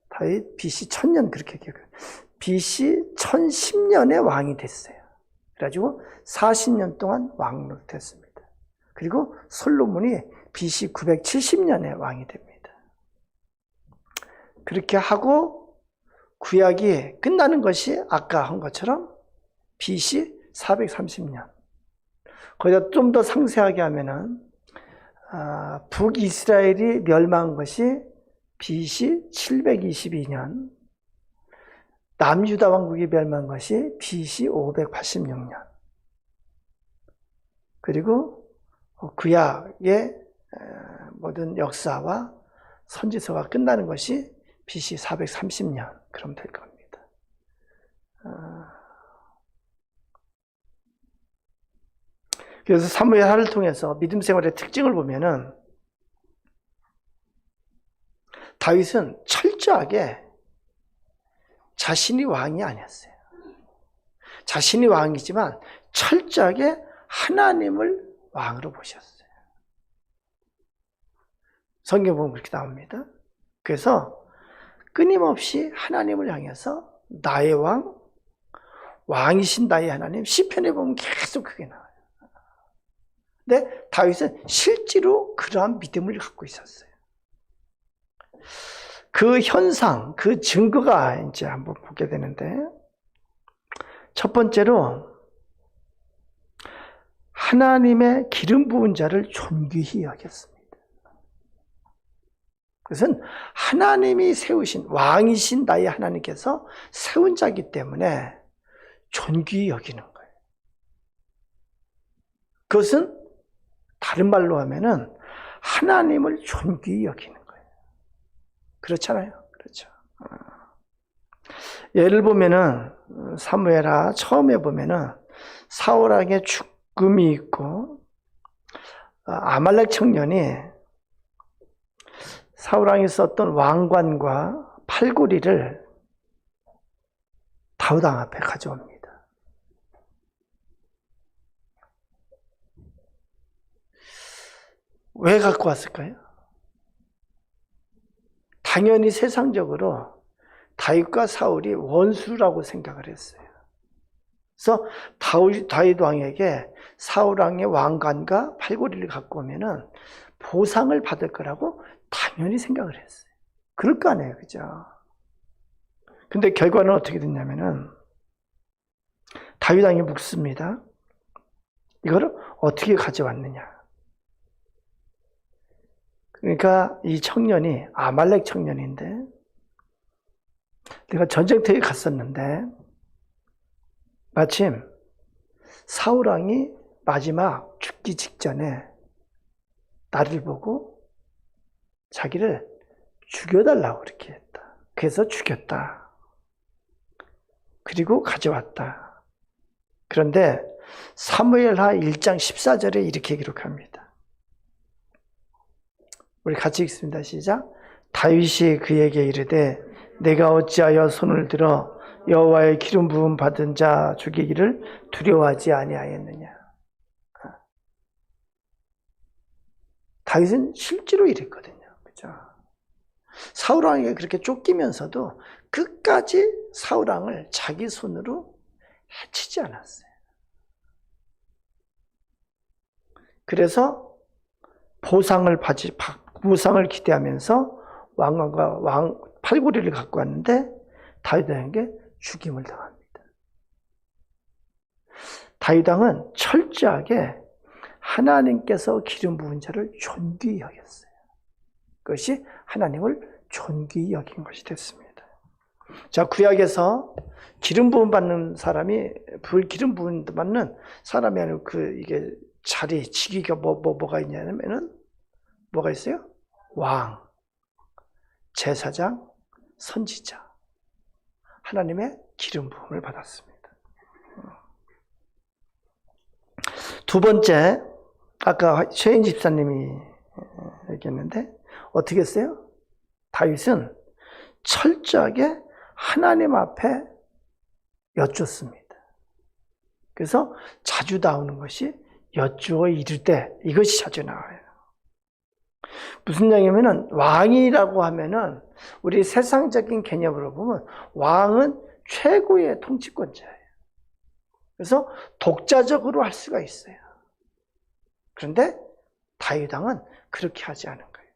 다윗, BC 1000년, 그렇게 기억해요. BC 1010년에 왕이 됐어요. 그래가지고 40년 동안 왕노릇 했습니다. 그리고 솔로몬이 BC 970년에 왕이 됩니다. 그렇게 하고 구약이 끝나는 것이 아까 한 것처럼 BC 430년. 거기다 좀 더 상세하게 하면은 북이스라엘이 멸망한 것이 BC 722년, 남유다 왕국이 멸망한 것이 BC 586년. 그리고 구약의 모든 역사와 선지서가 끝나는 것이 BC 430년. 그럼 될 겁니다. 그래서 사무엘하를 통해서 믿음 생활의 특징을 보면은 다윗은 철저하게 자신이 왕이 아니었어요. 자신이 왕이지만 철저하게 하나님을 왕으로 보셨어요. 성경 보면 그렇게 나옵니다. 그래서 끊임없이 하나님을 향해서 나의 왕, 왕이신 나의 하나님, 시편에 보면 계속 그게 나와요. 근데 다윗은 실제로 그러한 믿음을 갖고 있었어요. 그 현상, 그 증거가 이제 한번 보게 되는데, 첫 번째로 하나님의 기름 부은 자를 존귀히 여겼습니다. 그것은 하나님이 세우신, 왕이신 나의 하나님께서 세운 자이기 때문에 존귀히 여기는 거예요. 그것은 다른 말로 하면은 하나님을 존귀히 여기는 거예요. 그렇잖아요. 그렇죠. 예를 보면은 사무엘하 처음에 보면은 사울 왕의 죽음이 있고 아말렉 청년이 사울 왕이 썼던 왕관과 팔고리를 다윗 왕 앞에 가져옵니다. 왜 갖고 왔을까요? 당연히 세상적으로 다윗과 사울이 원수라고 생각을 했어요. 그래서 다윗 왕에게 사울 왕의 왕관과 팔고리를 갖고 오면은 보상을 받을 거라고 당연히 생각을 했어요. 그럴 거 아니에요, 그죠? 근데 결과는 어떻게 됐냐면은 다윗 왕이 묻습니다. 이거를 어떻게 가져왔느냐? 그러니까 이 청년이 아말렉 청년인데 내가 전쟁터에 갔었는데 마침 사울 왕이 마지막 죽기 직전에 나를 보고 자기를 죽여달라고 그렇게 했다. 그래서 죽였다. 그리고 가져왔다. 그런데 사무엘하 1장 14절에 이렇게 기록합니다. 우리 같이 읽습니다. 시작. 다윗이 그에게 이르되 내가 어찌하여 손을 들어 여호와의 기름 부음 받은 자 죽이기를 두려워하지 아니하였느냐. 다윗은 실제로 이랬거든요. 그죠? 사울 왕에게 그렇게 쫓기면서도 끝까지 사울 왕을 자기 손으로 해치지 않았어요. 그래서 보상을 기대하면서 왕관과 팔고리를 갖고 왔는데 다윗 왕에게 죽임을 당합니다. 다윗 왕은 철저하게 하나님께서 기름 부은 자를 존귀히 여겼어요. 그것이 하나님을 존귀히 여긴 것이 됐습니다. 자, 구약에서 기름 부음 받는 사람이 기름 부음 받는 사람이 아니고 이게 자리 직위가 뭐가 있냐면은 뭐가 있어요? 왕, 제사장, 선지자. 하나님의 기름 부음을 받았습니다. 두 번째, 아까 최인 집사님이 얘기했는데 어떻게 했어요? 다윗은 철저하게 하나님 앞에 여쭙습니다. 그래서 자주 나오는 것이 여쭈어 이르되, 이것이 자주 나와요. 무슨 얘기냐면은 왕이라고 하면은 우리 세상적인 개념으로 보면 왕은 최고의 통치권자예요. 그래서 독자적으로 할 수가 있어요. 그런데 다윗 왕은 그렇게 하지 않은 거예요.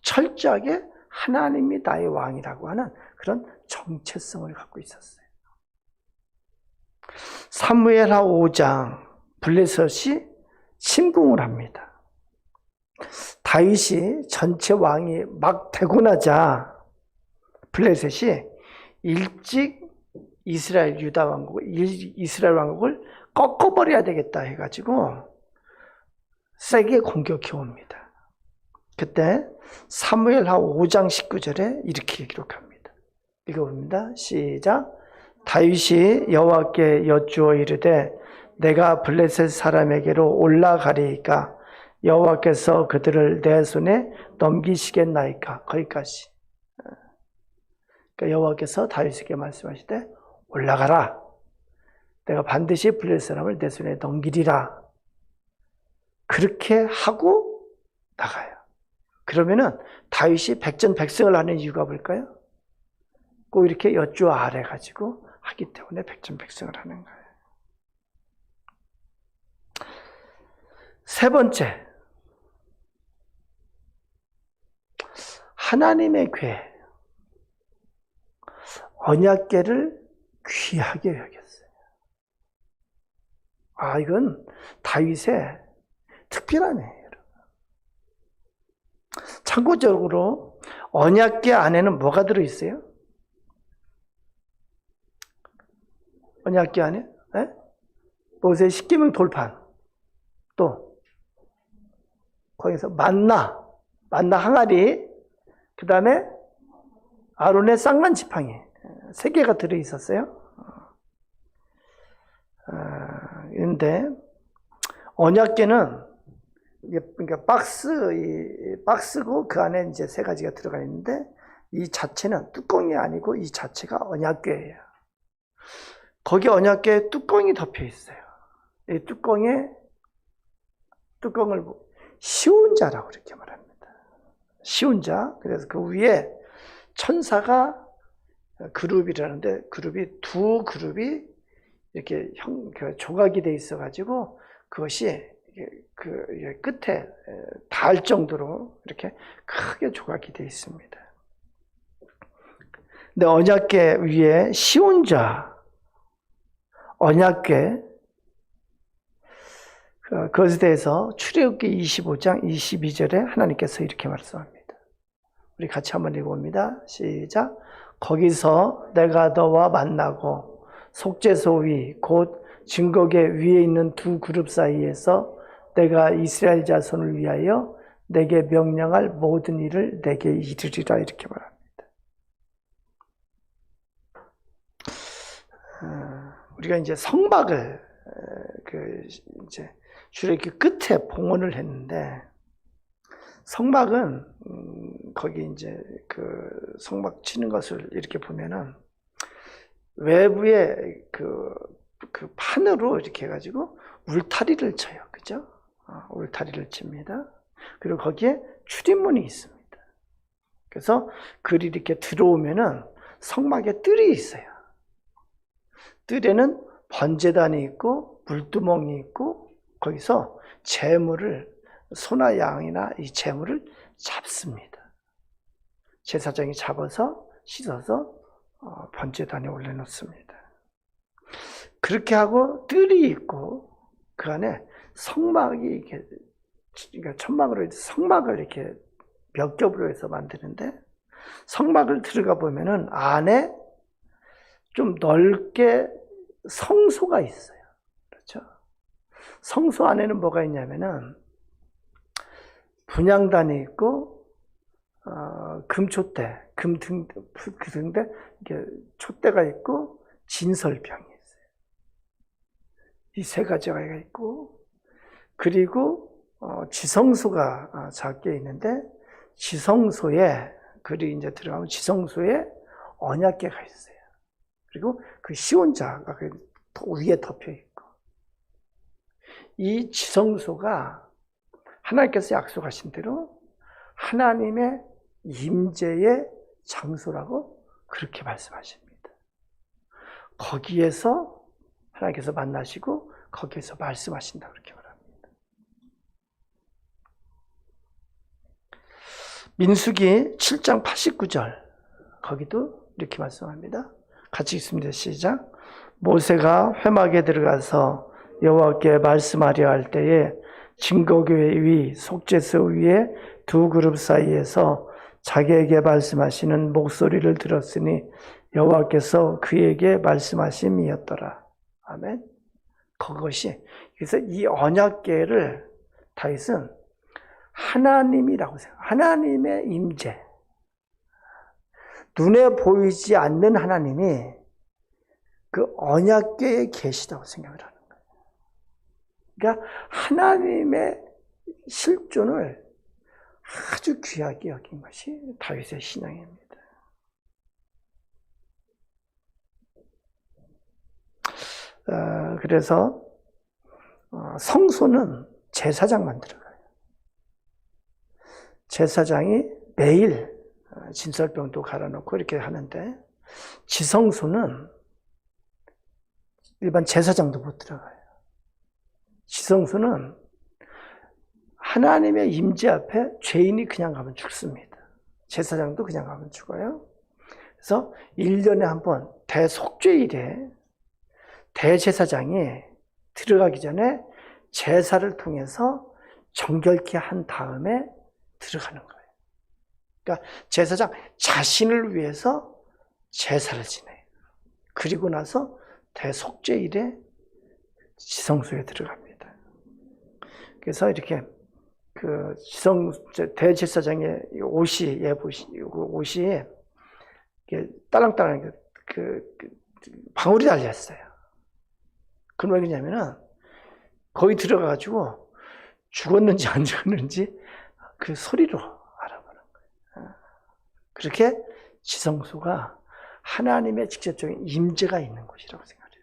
철저하게 하나님이 나의 왕이라고 하는 그런 정체성을 갖고 있었어요. 사무엘하 5장 블레셋이 침공을 합니다. 다윗이 전체 왕이 막 되고 나자 블레셋이 일찍 이스라엘 왕국을 꺾어버려야 되겠다 해가지고 세게 공격해 옵니다. 그때 사무엘하 5장 19절에 이렇게 기록합니다. 읽어봅니다. 시작. 다윗이 여호와께 여쭈어 이르되 내가 블레셋 사람에게로 올라가리이까 여호와께서 그들을 내 손에 넘기시겠나이까. 거기까지. 그러니까 여호와께서 다윗에게 말씀하시되 올라가라. 내가 반드시 블레셋 사람을 내 손에 넘기리라. 그렇게 하고 나가요. 그러면은 다윗이 백전백승을 하는 이유가 뭘까요? 꼭 이렇게 여쭈어 아래 가지고 하기 때문에 백전백승을 하는 거예요. 세 번째, 하나님의 궤, 언약궤를 귀하게 여겼어요. 이건 다윗의 특별한 애예요. 참고적으로 언약궤 안에는 뭐가 들어있어요? 언약궤 안에? 네? 모세의 십계명 돌판, 또 거기서 만나, 만나 항아리, 그 다음에 아론의 쌍난 지팡이 3개가 들어있었어요. 그런데 언약궤는 그러니까 박스고 그 안에 이제 3가지가 들어가 있는데 이 자체는 뚜껑이 아니고 이 자체가 언약궤예요. 거기 언약궤에 뚜껑이 덮여 있어요. 이 뚜껑을 시온 자라고 이렇게 말합니다. 시온 자. 그래서 그 위에 천사가 그룹이라는데 그룹이 2그룹이 이렇게 조각이 돼 있어가지고 그것이 그 끝에 닿을 정도로 이렇게 크게 조각이 돼 있습니다. 근데 언약궤 위에 시온자, 언약궤, 그것에 대해서 출애굽기 25장 22절에 하나님께서 이렇게 말씀합니다. 우리 같이 한번 읽어봅니다. 시작. 거기서 내가 너와 만나고 속죄소 위 곧 증거궤 위에 있는 2그룹 사이에서 내가 이스라엘 자손을 위하여 내게 명령할 모든 일을 내게 이르리라 이렇게 말합니다. 우리가 이제 성막을 이제 출애굽기 끝에 봉헌을 했는데 성막은 거기 이제 그 성막 치는 것을 이렇게 보면은 외부에 그 판으로 이렇게 해가지고 울타리를 쳐요, 그죠? 울타리를 칩니다. 그리고 거기에 출입문이 있습니다. 그래서 글이 이렇게 들어오면은 성막에 뜰이 있어요. 뜰에는 번제단이 있고 물두멍이 있고 거기서 제물을 소나 양이나 이 제물을 잡습니다. 제사장이 잡아서 씻어서 번제단에 올려놓습니다. 그렇게 하고 뜰이 있고 그 안에 성막이 이렇게 그러니까 천막으로 성막을 이렇게 몇 겹으로 해서 만드는데 성막을 들어가 보면은 안에 좀 넓게 성소가 있어요. 그렇죠? 성소 안에는 뭐가 있냐면은 분향단이 있고 금촛대, 그 등대 이렇게 촛대가 있고 진설병이 있어요. 이 3가지가 있고 그리고 지성소가 작게 있는데 지성소에 글이 이제 들어가면 지성소에 언약궤가 있어요. 그리고 그 시온자가 그 위에 덮여 있고 이 지성소가 하나님께서 약속하신 대로 하나님의 임재의 장소라고 그렇게 말씀하십니다. 거기에서 하나님께서 만나시고 거기에서 말씀하신다 그렇게 말합니다. 민수기 7장 89절 거기도 이렇게 말씀합니다. 같이 읽습니다. 시작. 모세가 회막에 들어가서 여호와께 말씀하려 할 때에 증거궤 위 속죄소 위에 2그룹 사이에서 자기에게 말씀하시는 목소리를 들었으니 여호와께서 그에게 말씀하심이었더라. 아멘. 그것이 그래서 이 언약궤를 다윗은 하나님이라고 생각해요. 하나님의 임재. 눈에 보이지 않는 하나님이 그 언약궤에 계시다고 생각을 하는 거예요. 그러니까 하나님의 실존을 아주 귀하게 여긴 것이 다윗의 신앙입니다. 그래서 성소는 제사장만 들어가요. 제사장이 매일 진설병도 갈아놓고 이렇게 하는데 지성소는 일반 제사장도 못 들어가요. 지성소는 하나님의 임재 앞에 죄인이 그냥 가면 죽습니다. 제사장도 그냥 가면 죽어요. 그래서 1년에 한 번 대속죄일에 대제사장이 들어가기 전에 제사를 통해서 정결케 한 다음에 들어가는 거예요. 그러니까 제사장 자신을 위해서 제사를 지내요. 그리고 나서 대속죄일에 지성소에 들어갑니다. 그래서 이렇게 그 대제사장의 옷이 옷이 이게 딸랑딸랑 방울이 달렸어요. 그건 왜 그러냐면은 거기 들어가가지고 죽었는지 안 죽었는지 그 소리로 알아보는 거예요. 그렇게 지성소가 하나님의 직접적인 임재가 있는 곳이라고 생각해요.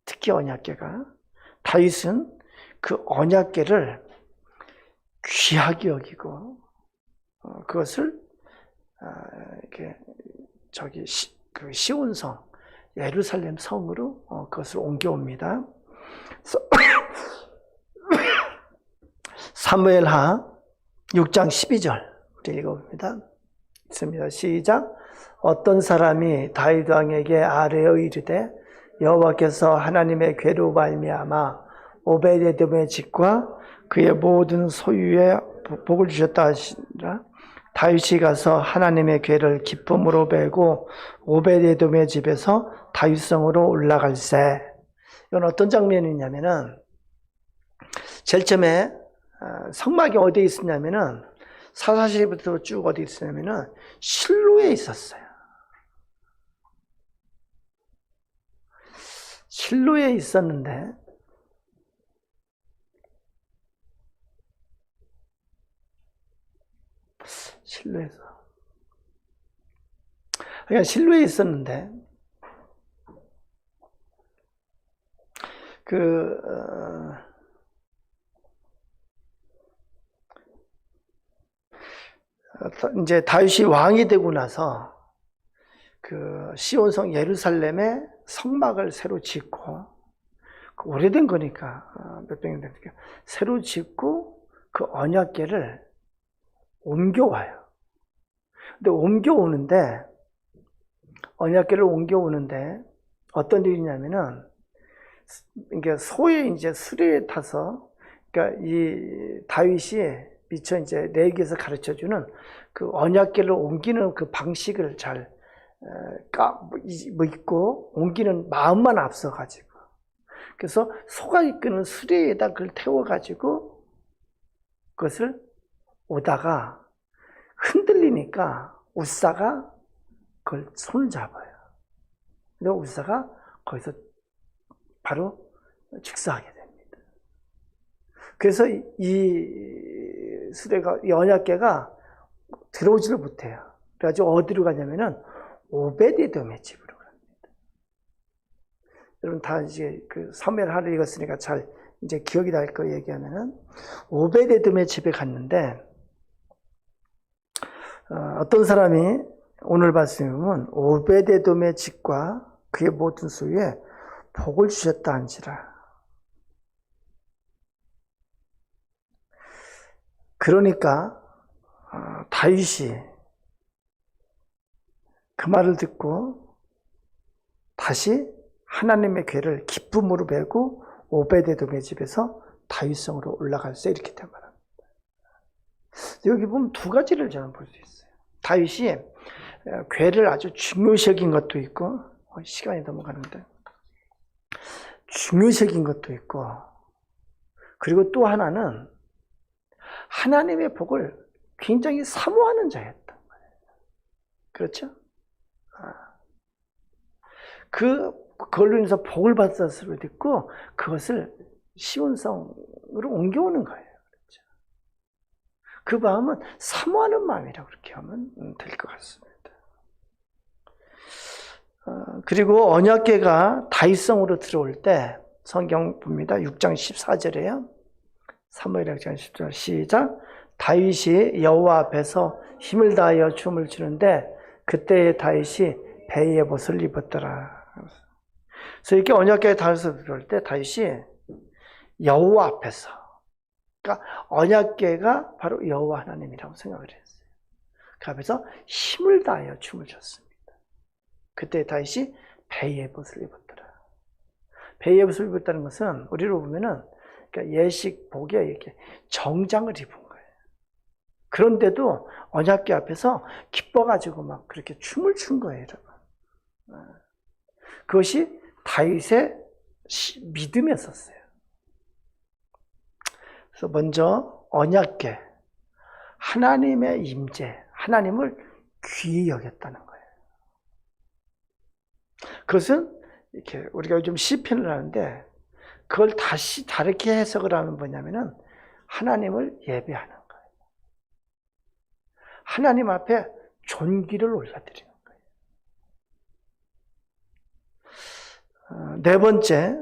특히 언약궤가 다윗은 그 언약궤를 귀하게 여기고 그것을 이렇게 그 시온성 예루살렘 성으로 그것을 옮겨옵니다. 사무엘하 6장 12절 우리 읽어봅니다. 있습니다. 시작. 어떤 사람이 다윗 왕에게 아뢰어 이르되 여호와께서 하나님의 궤로 말미암아 오베데돔의 집과 그의 모든 소유에 복을 주셨다 하시니라. 다윗이 가서 하나님의 궤를 기쁨으로 베고 오베데돔의 집에서 다윗성으로 올라갈세. 이건 어떤 장면이냐면은 제일 처음에 성막이 어디에 있었냐면은 사사시부터 쭉 어디 있었냐면은 실로에 있었어요. 실로에 있었는데 실로에서 그러니까 실로에 있었는데 이제 다윗이 왕이 되고 나서 그 시온성 예루살렘에 성막을 새로 짓고 오래된 거니까 몇백 년 되니까 새로 짓고 그 언약궤를 옮겨와요. 근데 언약궤를 옮겨오는데 어떤 일이냐면은 이게 소의 이제 수레에 타서 그러니까 이 다윗이 미처 이제 레위기에서 가르쳐주는 그 언약궤를 옮기는 그 방식을 잘 믿고 옮기는 마음만 앞서가지고 그래서 소가 이끄는 수레에다 그걸 태워가지고 그것을 오다가 흔들리니까 우사가 그걸 손을 잡아요. 근데 우사가 거기서 바로 즉사하게 됩니다. 그래서 이 수레가, 이 언약궤가 들어오지를 못해요. 그래가지고 어디로 가냐면은 오베데돔의 집으로 갑니다. 여러분 다 이제 그 사무엘하를 읽었으니까 잘 이제 기억이 날 거 얘기하면은 오베데돔의 집에 갔는데 어떤 사람이 오늘 말씀은 오베데돔의 집과 그의 모든 소유에 복을 주셨다 한지라. 그러니까 다윗이 그 말을 듣고 다시 하나님의 궤를 기쁨으로 베고 오베데돔의 집에서 다윗성으로 올라갈세 이렇게 된 말합니다. 여기 보면 두 가지를 저는 볼 수 있어요. 다윗이 궤를 아주 중요시 여긴 것도 있고 시간이 넘어가는데 중요시 여긴 것도 있고 그리고 또 하나는 하나님의 복을 굉장히 사모하는 자였단 말이에요. 그렇죠? 그걸로 인해서 복을 받았을 수도 있고 그것을 시온성으로 옮겨오는 거예요. 그렇죠? 그 마음은 사모하는 마음이라고 그렇게 하면 될 것 같습니다. 그리고 언약궤가 다윗성으로 들어올 때 성경 봅니다. 6장 14절에요. 사무엘 6장 14절 시작. 다윗이 여호와 앞에서 힘을 다하여 춤을 추는데 그때의 다윗이 베이의 옷을 입었더라. 그래서 이렇게 언약궤에 다윗이 들어올 때 다윗이 여호와 앞에서, 그러니까 언약궤가 바로 여호와 하나님이라고 생각을 했어요. 그 앞에서 힘을 다하여 춤을 췄습니다. 그때 다윗이 베이의 옷을 입었더라. 베이의 옷을 입었다는 것은 우리로 보면은 그러니까 예식 복에 이렇게 정장을 입은 거예요. 그런데도 언약궤 앞에서 기뻐가지고 막 그렇게 춤을 춘 거예요, 여러분. 그것이 다윗의 믿음이었어요. 그래서 먼저 언약궤, 하나님의 임재, 하나님을 귀히 여겼다는 거예요. 그것은 이렇게 우리가 요즘 시편을 하는데 그걸 다시 다르게 해석을 하면 뭐냐면은 하나님을 예배하는 거예요. 하나님 앞에 존귀를 올려드리는 거예요. 네 번째,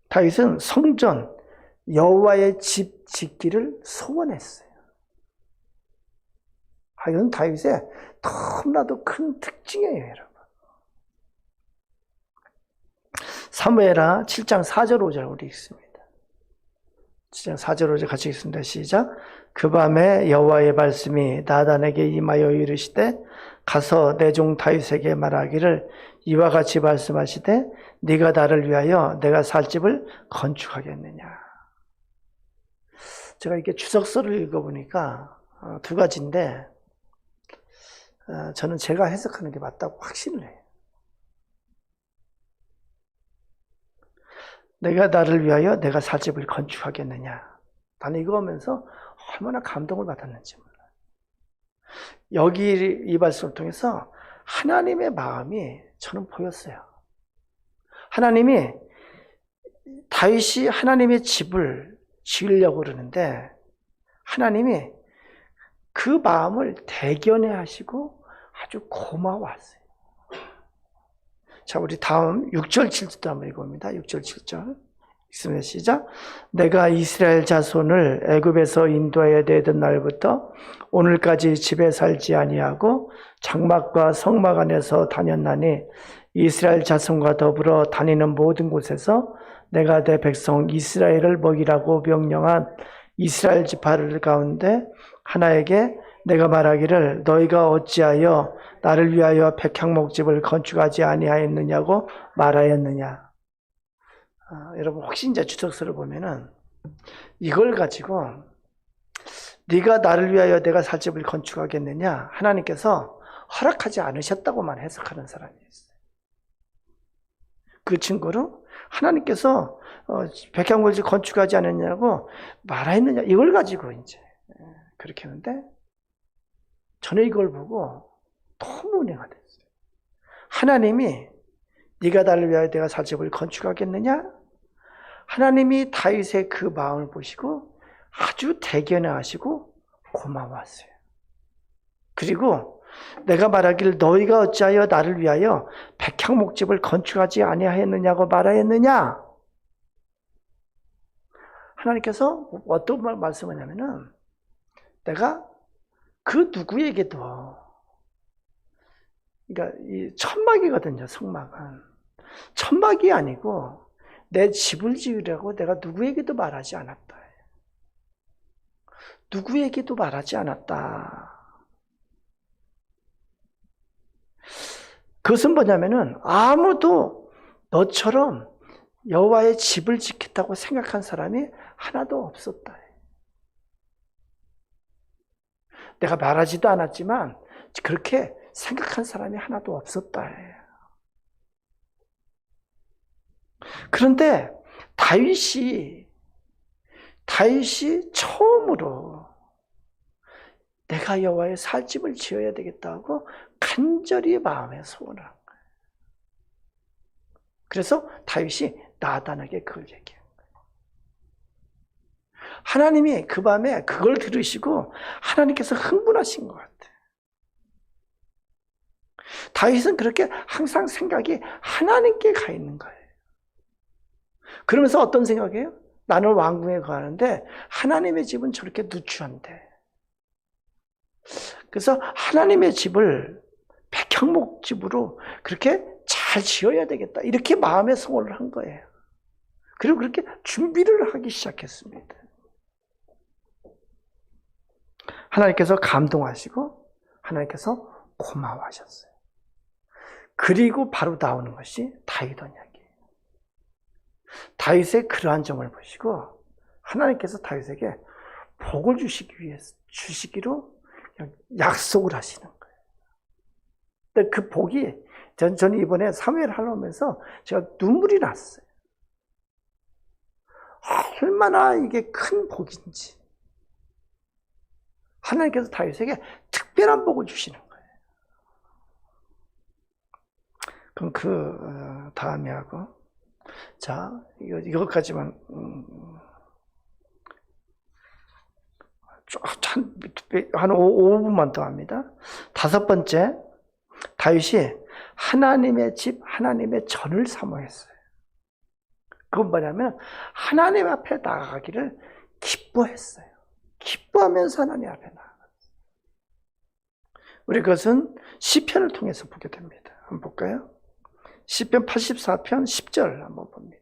다윗은 성전 여호와의 집 짓기를 소원했어요. 이건 다윗의 너무나도 큰 특징이에요, 여러분. 사무엘하 7장 4절 5절 우리 읽습니다. 7장 4절 5절 같이 읽습니다. 시작. 그 밤에 여호와의 말씀이 나단에게 임하여 이르시되 가서 내 종 다윗에게 말하기를 이와 같이 말씀하시되 네가 나를 위하여 내가 살 집을 건축하겠느냐. 제가 이렇게 주석서를 읽어보니까 두 가지인데 저는 제가 해석하는 게 맞다고 확신을 해요. 내가 나를 위하여 내가 살 집을 건축하겠느냐. 나는 이거 하면서 얼마나 감동을 받았는지 몰라요. 여기 이 말씀을 통해서 하나님의 마음이 저는 보였어요. 하나님이 다윗이 하나님의 집을 지으려고 그러는데 하나님이 그 마음을 대견해 하시고 아주 고마워하세요. 자, 우리 다음 6절 7절도 한번 읽어봅니다. 6절 7절 읽습니다. 시작. 내가 이스라엘 자손을 애굽에서 인도하여 내던 날부터 오늘까지 집에 살지 아니하고 장막과 성막 안에서 다녔나니 이스라엘 자손과 더불어 다니는 모든 곳에서 내가 내 백성 이스라엘을 먹이라고 명령한 이스라엘 지파들 가운데 하나에게 내가 말하기를 너희가 어찌하여 나를 위하여 백향목집을 건축하지 아니하였느냐고 말하였느냐. 여러분 혹시 이제 주석서를 보면은 이걸 가지고 네가 나를 위하여 내가 살 집을 건축하겠느냐 하나님께서 허락하지 않으셨다고만 해석하는 사람이 있어요. 그 증거로 하나님께서 백향목집 건축하지 않았냐고 말하였느냐 이걸 가지고 이제 그렇게 하는데 저는 이걸 보고 너무 은혜가 됐어요. 하나님이 네가 나를 위하여 내가 살 집을 건축하겠느냐? 하나님이 다윗의 그 마음을 보시고 아주 대견해하시고 고마워하세요. 그리고 내가 말하기를 너희가 어찌하여 나를 위하여 백향목집을 건축하지 아니하였느냐고 말하였느냐? 하나님께서 어떤 말씀하냐면은 내가 그 누구에게도 그러니까 이 천막이거든요. 성막은 천막이 아니고 내 집을 지으려고 내가 누구에게도 말하지 않았다. 누구에게도 말하지 않았다. 그것은 뭐냐면은 아무도 너처럼 여호와의 집을 지켰다고 생각한 사람이 하나도 없었다. 내가 말하지도 않았지만 그렇게 생각한 사람이 하나도 없었다. 그런데 다윗이 처음으로 내가 여호와의 살 집을 지어야 되겠다고 간절히 마음에 소원을 한 거예요. 그래서 다윗이 나단에게 그걸 얘기한 거예요. 하나님이 그 밤에 그걸 들으시고 하나님께서 흥분하신 것 같아요. 다윗은 그렇게 항상 생각이 하나님께 가 있는 거예요. 그러면서 어떤 생각이에요? 나는 왕궁에 가는데 하나님의 집은 저렇게 누추한데. 그래서 하나님의 집을 백향목집으로 그렇게 잘 지어야 되겠다. 이렇게 마음의 소원을 한 거예요. 그리고 그렇게 준비를 하기 시작했습니다. 하나님께서 감동하시고 하나님께서 고마워하셨어요. 그리고 바로 나오는 것이 다윗 언약이에요. 다윗의 그러한 점을 보시고 하나님께서 다윗에게 복을 주시기로 약속을 하시는 거예요. 근데 그 복이 저는 이번에 사무엘 하면서 제가 눈물이 났어요. 얼마나 이게 큰 복인지 하나님께서 다윗에게 특별한 복을 주시는 거예요. 그럼 그 다음에 하고 자 이것까지만 한 5분만 더 합니다. 5번째, 다윗이 하나님의 집, 하나님의 전을 사모했어요. 그건 뭐냐면 하나님 앞에 나아가기를 기뻐했어요. 기뻐하면서 하나님 앞에 나아갔어요. 우리 그것은 시편을 통해서 보게 됩니다. 한번 볼까요? 시편 84편 10절 한번 봅니다.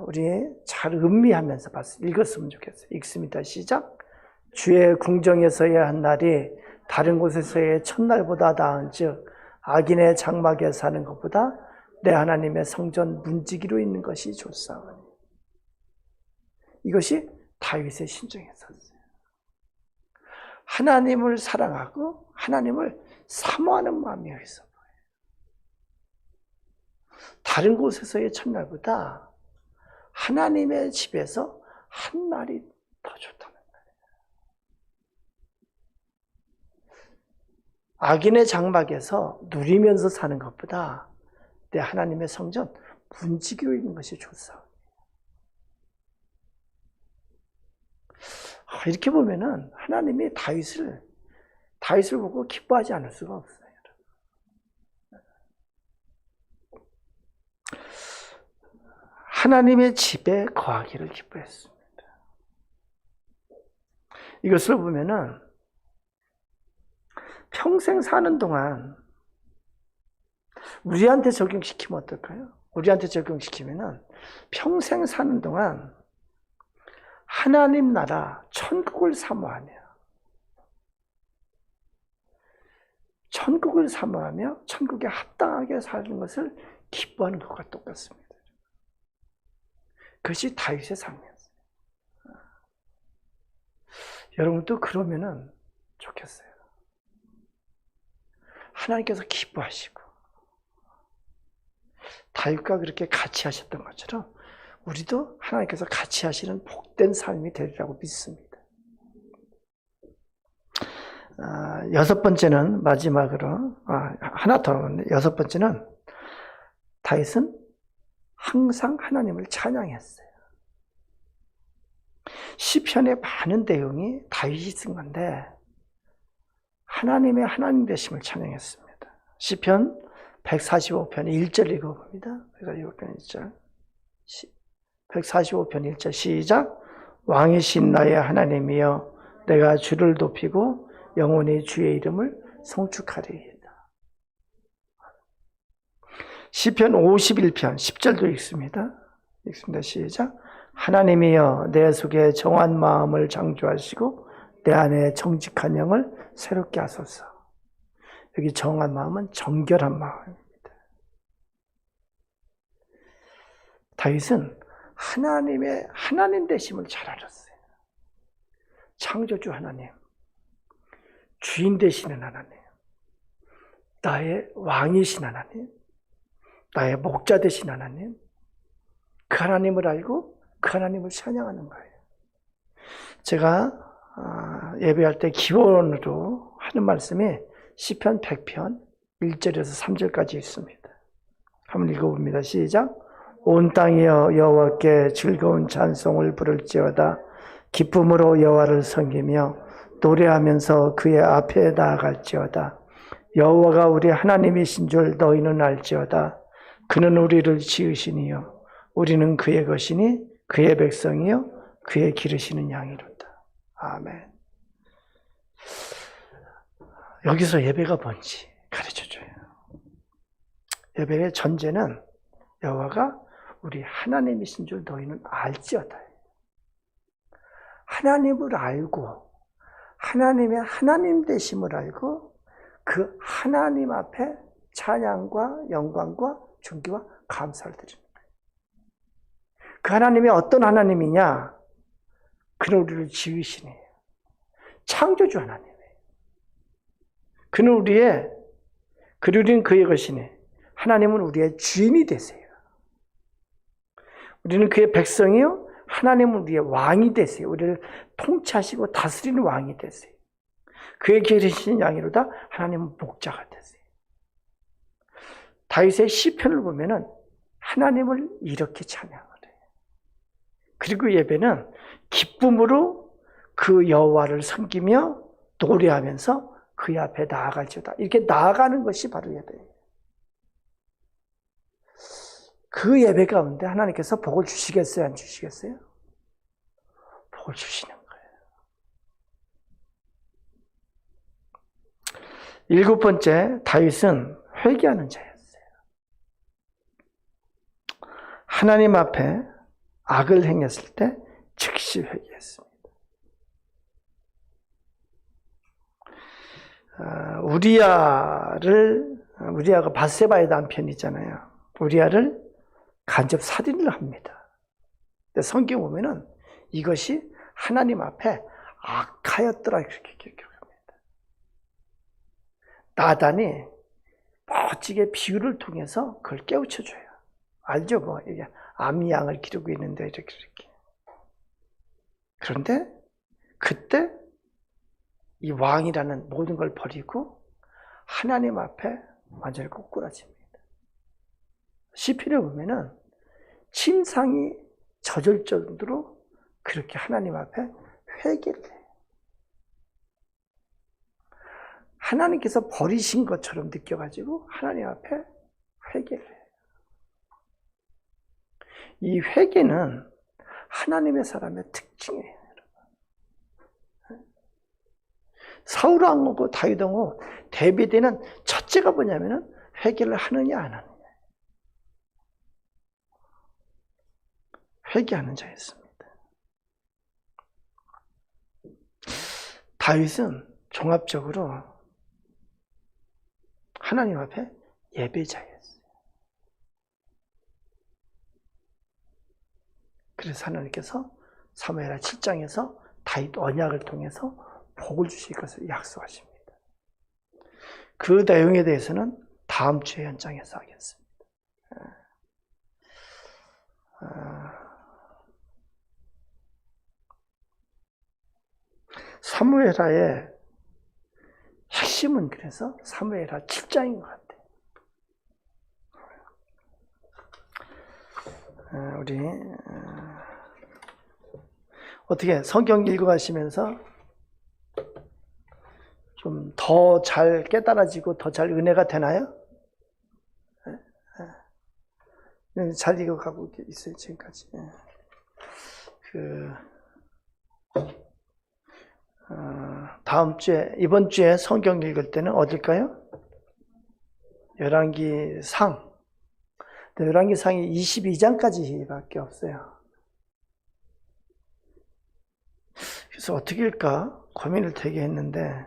우리 잘 음미하면서 읽었으면 좋겠어요. 읽습니다. 시작. 주의 궁정에서의 한 날이 다른 곳에서의 첫날보다 나은즉 악인의 장막에 사는 것보다 내 하나님의 성전 문지기로 있는 것이 좋사오니. 이것이 다윗의 신정이었어요. 하나님을 사랑하고 하나님을 사모하는 마음이 여기서 보여요. 다른 곳에서의 첫날보다 하나님의 집에서 한 날이 더 좋다는 거예요. 악인의 장막에서 누리면서 사는 것보다 내 하나님의 성전 문지기로 있는 것이 좋사오니. 이렇게 보면은 하나님이 다윗을 보고 기뻐하지 않을 수가 없어요. 하나님의 집에 거하기를 기뻐했습니다. 이것을 보면은 평생 사는 동안 우리한테 적용시키면 어떨까요? 우리한테 적용시키면은 평생 사는 동안 하나님 나라 천국을 사모하며 천국에 합당하게 사는 것을 기뻐하는 것과 똑같습니다. 그것이 다윗의 삶이었어요. 여러분도 그러면은 좋겠어요. 하나님께서 기뻐하시고 다윗과 그렇게 같이 하셨던 것처럼 우리도 하나님께서 같이 하시는 복된 삶이 되리라고 믿습니다. 6번째는 마지막으로 하나 더. 6번째는 다윗은 항상 하나님을 찬양했어요. 시편의 많은 내용이 다윗이 쓴 건데 하나님의 하나님 되심을 찬양했습니다. 시편 145편 1절 읽어봅니다. 145편 1절. 145편 1절 시작. 왕이신 나의 하나님이여 내가 주를 높이고 영원히 주의 이름을 송축하리이다. 시편 51편 10절도 읽습니다. 시작. 하나님이여 내 속에 정한 마음을 창조하시고 내 안에 정직한 영을 새롭게 하소서. 여기 정한 마음은 정결한 마음입니다. 다윗은 하나님의 하나님 되심을 잘 알았어요. 창조주 하나님, 주인 되시는 하나님, 나의 왕이신 하나님, 나의 목자 되신 하나님, 그 하나님을 알고 그 하나님을 찬양하는 거예요. 제가 예배할 때 기본으로 하는 말씀이 시편 100편 1절에서 3절까지 있습니다. 한번 읽어봅니다. 시작. 온 땅이여 여호와께 즐거운 찬송을 부를지어다. 기쁨으로 여호와를 섬기며 노래하면서 그의 앞에 나아갈지어다. 여호와가 우리 하나님이신 줄 너희는 알지어다. 그는 우리를 지으시니요 우리는 그의 것이니 그의 백성이요 그의 기르시는 양이로다. 아멘. 여기서 예배가 뭔지 가르쳐줘요. 예배의 전제는 여호와가 우리 하나님이신 줄 너희는 알지어다. 하나님을 알고 하나님의 하나님 되심을 알고 그 하나님 앞에 찬양과 영광과 존귀와 감사를 드리는 거예요. 그 하나님이 어떤 하나님이냐? 그는 우리를 지으시니 창조주 하나님이에요. 그는 우리는 그의 것이니 하나님은 우리의 주인이 되세요. 우리는 그의 백성이요. 하나님은 우리의 왕이 되세요. 우리를 통치하시고 다스리는 왕이 되세요. 그의 기르시는 양이로다 하나님은 목자가 되세요. 다윗의 시편을 보면은 하나님을 이렇게 찬양을 해요. 그리고 예배는 기쁨으로 그 여호와를 섬기며 노래하면서 그의 앞에 나아갈지어다. 이렇게 나아가는 것이 바로 예배예요. 그 예배 가운데 하나님께서 복을 주시겠어요? 안 주시겠어요? 복을 주시는 거예요. 7번째, 다윗은 회개하는 자였어요. 하나님 앞에 악을 행했을 때 즉시 회개했습니다. 우리아가 밧세바의 남편이잖아요. 우리아를 간접 살인을 합니다. 근데 성경 보면은 이것이 하나님 앞에 악하였더라 이렇게 기록합니다. 나단이 멋지게 비유를 통해서 그걸 깨우쳐줘요. 알죠? 뭐 이게 암양을 기르고 있는데 이렇게. 그런데 그때 이 왕이라는 모든 걸 버리고 하나님 앞에 완전히 꼬꾸라집니다. 시편에 보면은 침상이 젖을 정도로 그렇게 하나님 앞에 회개를 해요. 하나님께서 버리신 것처럼 느껴가지고 하나님 앞에 회개를 해요. 이 회개는 하나님의 사람의 특징이에요. 사울왕하고 다윗왕하고 대비되는 첫째가 뭐냐면은 회개를 하느냐 안 하느냐. 회개하는 자였습니다. 다윗은 종합적으로 하나님 앞에 예배자였어요. 그래서 하나님께서 사무엘하 7장에서 다윗 언약을 통해서 복을 주실 것을 약속하십니다. 그 내용에 대해서는 다음 주에 현장에서 하겠습니다. 사무엘하의 핵심은 그래서 사무엘하 7장인 것 같아요. 우리 어떻게 성경 읽어가시면서 좀 더 잘 깨달아지고 더 잘 은혜가 되나요? 잘 읽어가고 있어요 지금까지. 다음 주에 이번 주에 성경 읽을 때는 어딜까요? 열왕기상. 열왕기상이 22장까지밖에 없어요. 그래서 어떻게 할까 고민을 되게 했는데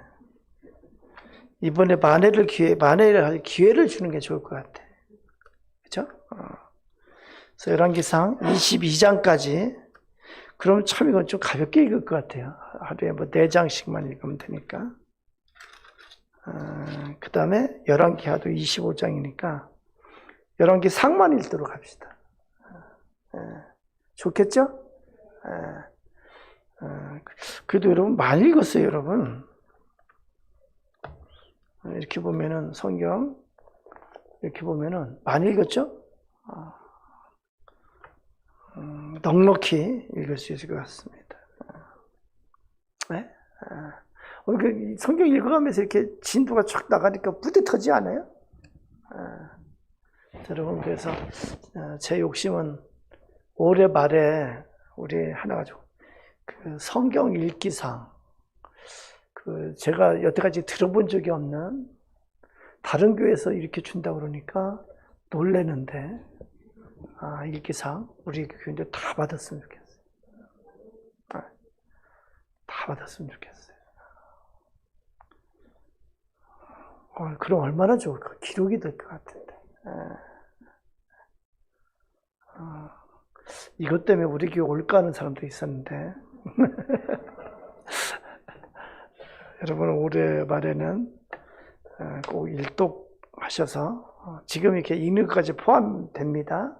이번에 만회를 할 기회를 주는 게 좋을 것 같아. 그렇죠? 그래서 열왕기상 22장까지. 그럼 참 이건 좀 가볍게 읽을 것 같아요. 하루에 뭐 4장씩만 읽으면 되니까. 그 다음에 열왕기하도 25장이니까 열왕기상만 읽도록 합시다. 좋겠죠? 그래도 여러분 많이 읽었어요, 여러분. 이렇게 보면은 성경 이렇게 보면은 많이 읽었죠? 넉넉히 읽을 수 있을 것 같습니다. 네? 오늘 성경 읽어가면서 이렇게 진도가 쫙 나가니까 뿌듯하지 않아요? 여러분, 그래서 제 욕심은 올해 말에 우리 하나 가지고 그 성경 읽기상, 제가 여태까지 들어본 적이 없는 다른 교회에서 이렇게 준다고 그러니까 놀래는데, 읽기상 우리 교인들 다 받았으면 좋겠어요. 다 받았으면 좋겠어요. 그럼 얼마나 좋을까? 기록이 될 것 같은데. 이것 때문에 우리 교회 올까 하는 사람도 있었는데 여러분 올해 말에는 꼭 일독하셔서 지금 이렇게 읽는 것까지 포함됩니다.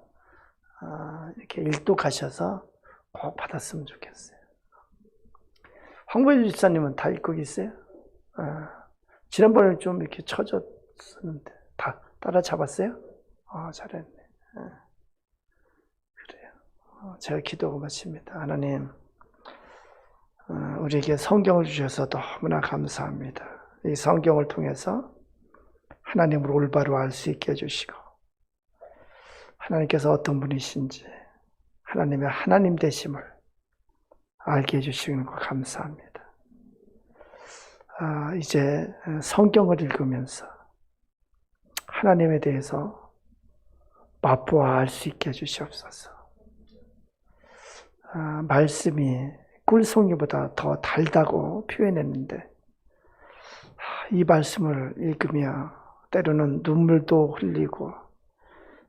이렇게 일독하셔서 꼭 받았으면 좋겠어요. 황보일 집사님은 다 읽고 계세요? 지난번에 좀 이렇게 처졌었는데 다 따라잡았어요? 잘했네. 그래요. 제가 기도하고 마칩니다. 하나님, 우리에게 성경을 주셔서 너무나 감사합니다. 이 성경을 통해서 하나님을 올바로 알 수 있게 해주시고, 하나님께서 어떤 분이신지, 하나님의 하나님 되심을 알게 해주시는 거 감사합니다. 이제 성경을 읽으면서 하나님에 대해서 맛보아 알 수 있게 해주시옵소서. 말씀이 꿀송이보다 더 달다고 표현했는데, 이 말씀을 읽으며 때로는 눈물도 흘리고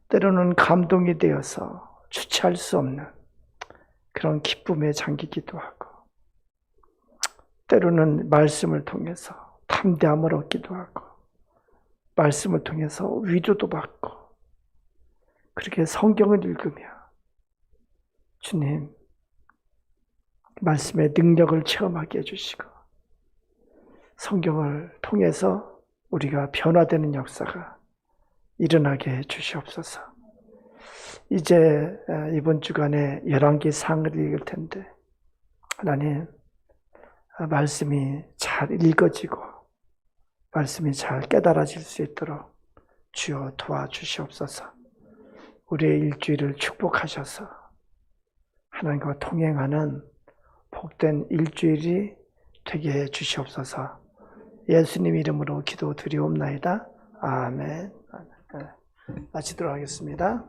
때로는 감동이 되어서 주체할 수 없는 그런 기쁨에 잠기기도 하고, 때로는 말씀을 통해서 담대함을 얻기도 하고, 말씀을 통해서 위로도 받고, 그렇게 성경을 읽으며 주님 말씀의 능력을 체험하게 해주시고, 성경을 통해서 우리가 변화되는 역사가 일어나게 해 주시옵소서. 이제 이번 주간에 11개 상을 읽을 텐데, 하나님, 말씀이 잘 읽어지고 말씀이 잘 깨달아질 수 있도록 주여 도와주시옵소서. 우리의 일주일을 축복하셔서 하나님과 동행하는 복된 일주일이 되게 해 주시옵소서. 예수님 이름으로 기도드리옵나이다. 아멘. 마치도록 하겠습니다.